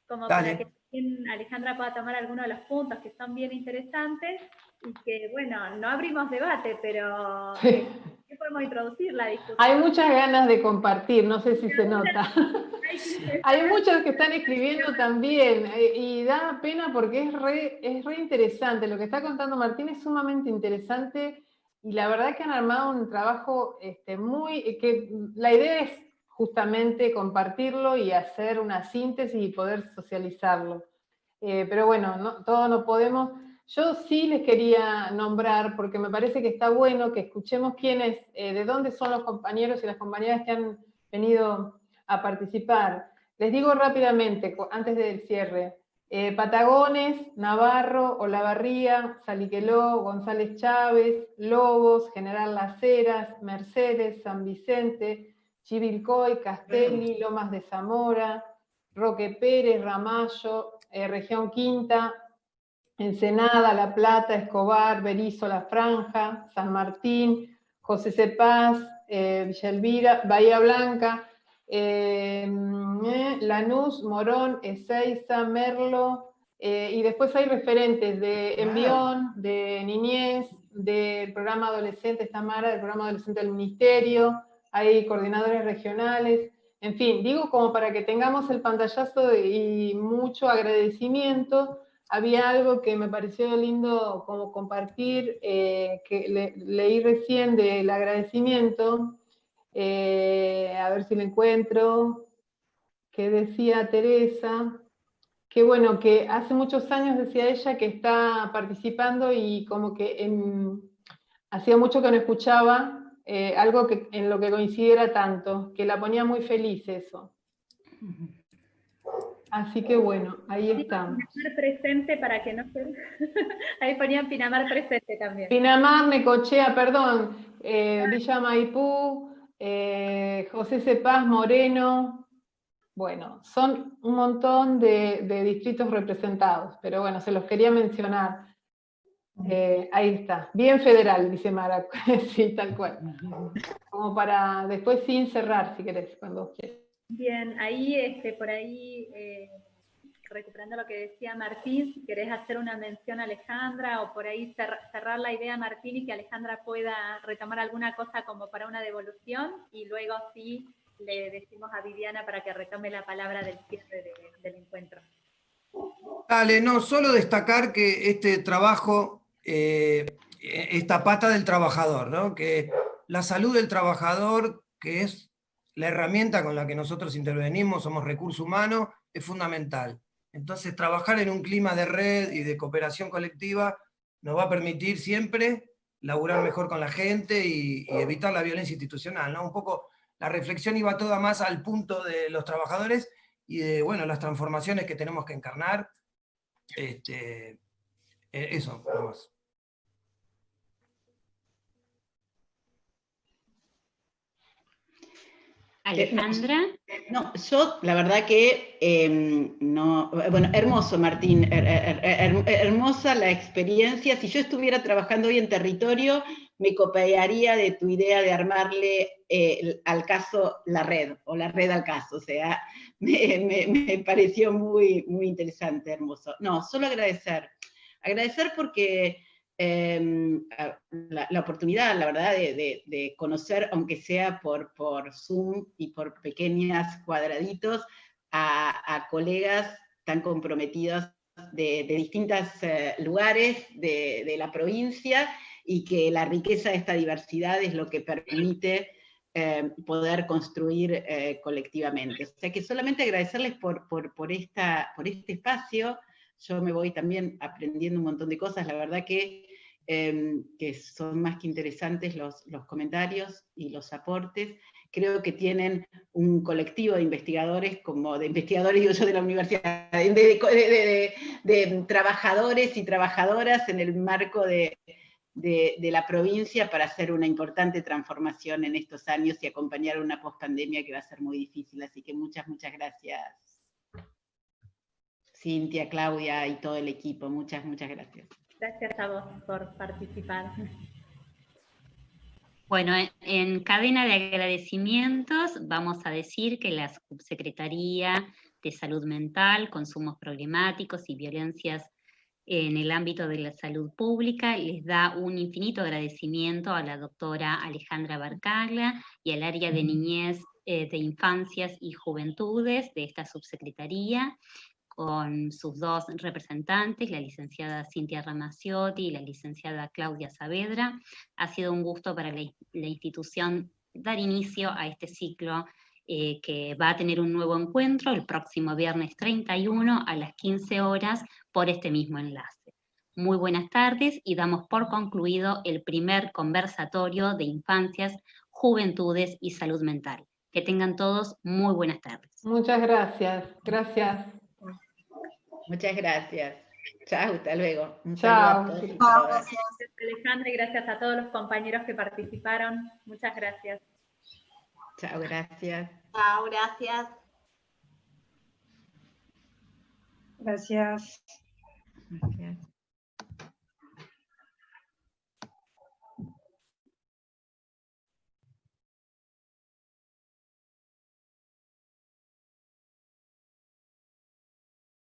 como Dale. para que Alejandra pueda tomar algunos de los puntos que son bien interesantes, y que, bueno, no abrimos debate, pero ¿qué podemos introducir la discusión? Hay muchas ganas de compartir, no sé si se nota. Hay muchos que están escribiendo también, y da pena porque es re interesante. Lo que está contando Martín es sumamente interesante, y la verdad que han armado un trabajo que la idea es justamente compartirlo y hacer una síntesis y poder socializarlo. Pero bueno, todos no podemos. Yo sí les quería nombrar, porque me parece que está bueno que escuchemos de dónde son los compañeros y las compañeras que han venido a participar. Les digo rápidamente, antes del cierre: Patagones, Navarro, Olavarría, Saliqueló, González Chávez, Lobos, General Las Heras, Mercedes, San Vicente, Chivilcoy, Castelli, Lomas de Zamora, Roque Pérez, Ramallo, Región Quinta, Ensenada, La Plata, Escobar, Berizo, La Franja, San Martín, José Cepaz, Villa Elvira, Bahía Blanca, Lanús, Morón, Ezeiza, Merlo, y después hay referentes de Envión, de Niñez, del programa Adolescentes Tamara, del programa Adolescente del Ministerio, hay coordinadores regionales, en fin, digo como para que tengamos el pantallazo y mucho agradecimiento. Había algo que me pareció lindo como compartir, que leí recién del agradecimiento, a ver si lo encuentro, que decía Teresa, que bueno, que hace muchos años, decía ella, que está participando y como que hacía mucho que no escuchaba algo en lo que coincidiera tanto, que la ponía muy feliz eso. Así que bueno, ahí estamos. Pinamar presente para que no se... Ahí ponían Pinamar presente también. Pinamar, Necochea, perdón, Villa Maipú, José Cepaz, Moreno, Bueno, son un montón de distritos representados, pero bueno, se los quería mencionar. Ahí está, bien federal, dice Mara, sí, tal cual. Como para después sin cerrar, si querés, cuando quieras. Bien, ahí, por ahí, recuperando lo que decía Martín, si querés hacer una mención a Alejandra, o por ahí cerrar la idea, Martín, y que Alejandra pueda retomar alguna cosa como para una devolución, y luego sí le decimos a Viviana para que retome la palabra del cierre del encuentro. Dale, no, solo destacar que este trabajo, esta pata del trabajador, ¿no? Que la salud del trabajador, que es la herramienta con la que nosotros intervenimos, somos recurso humano, es fundamental. Entonces, trabajar en un clima de red y de cooperación colectiva nos va a permitir siempre laburar mejor con la gente y evitar la violencia institucional, ¿no? Un poco la reflexión iba toda más al punto de los trabajadores y de, bueno, las transformaciones que tenemos que encarnar. Eso, nada más. Alejandra. No, yo la verdad que no, bueno, hermoso Martín, hermosa la experiencia. Si yo estuviera trabajando hoy en territorio, me copiaría de tu idea de armarle al caso la red, o la red al caso, o sea, me pareció muy, muy interesante, hermoso. No, solo agradecer porque la oportunidad, la verdad, de conocer, aunque sea por Zoom y por pequeños cuadraditos, a colegas tan comprometidos de distintos lugares de la provincia, y que la riqueza de esta diversidad es lo que permite poder construir colectivamente. O sea que solamente agradecerles por este espacio. Yo me voy también aprendiendo un montón de cosas, la verdad que son más que interesantes los comentarios y los aportes. Creo que tienen un colectivo de investigadores, como de investigadores, digo yo, de la universidad, de trabajadores y trabajadoras en el marco de la provincia para hacer una importante transformación en estos años y acompañar una pospandemia que va a ser muy difícil. Así que muchas, muchas gracias, Cintia, Claudia y todo el equipo. Muchas, muchas gracias. Gracias a vos por participar. Bueno, en cadena de agradecimientos vamos a decir que la Subsecretaría de Salud Mental, Consumos Problemáticos y Violencias en el ámbito de la salud pública les da un infinito agradecimiento a la doctora Alejandra Barcaglia y al área de niñez, de infancias y juventudes de esta subsecretaría, con sus dos representantes, la licenciada Cintia Ramaciotti y la licenciada Claudia Saavedra. Ha sido un gusto para la institución dar inicio a este ciclo que va a tener un nuevo encuentro el próximo viernes 31 a las 15 horas por este mismo enlace. Muy buenas tardes y damos por concluido el primer conversatorio de infancias, juventudes y salud mental. Que tengan todos muy buenas tardes. Muchas gracias. Gracias. Muchas gracias. Chao, hasta luego. Un Chao. saludo a todos y todas. Gracias, Alejandra, y gracias a todos los compañeros que participaron. Muchas gracias. Chao, gracias. Chao, gracias. Gracias. Gracias.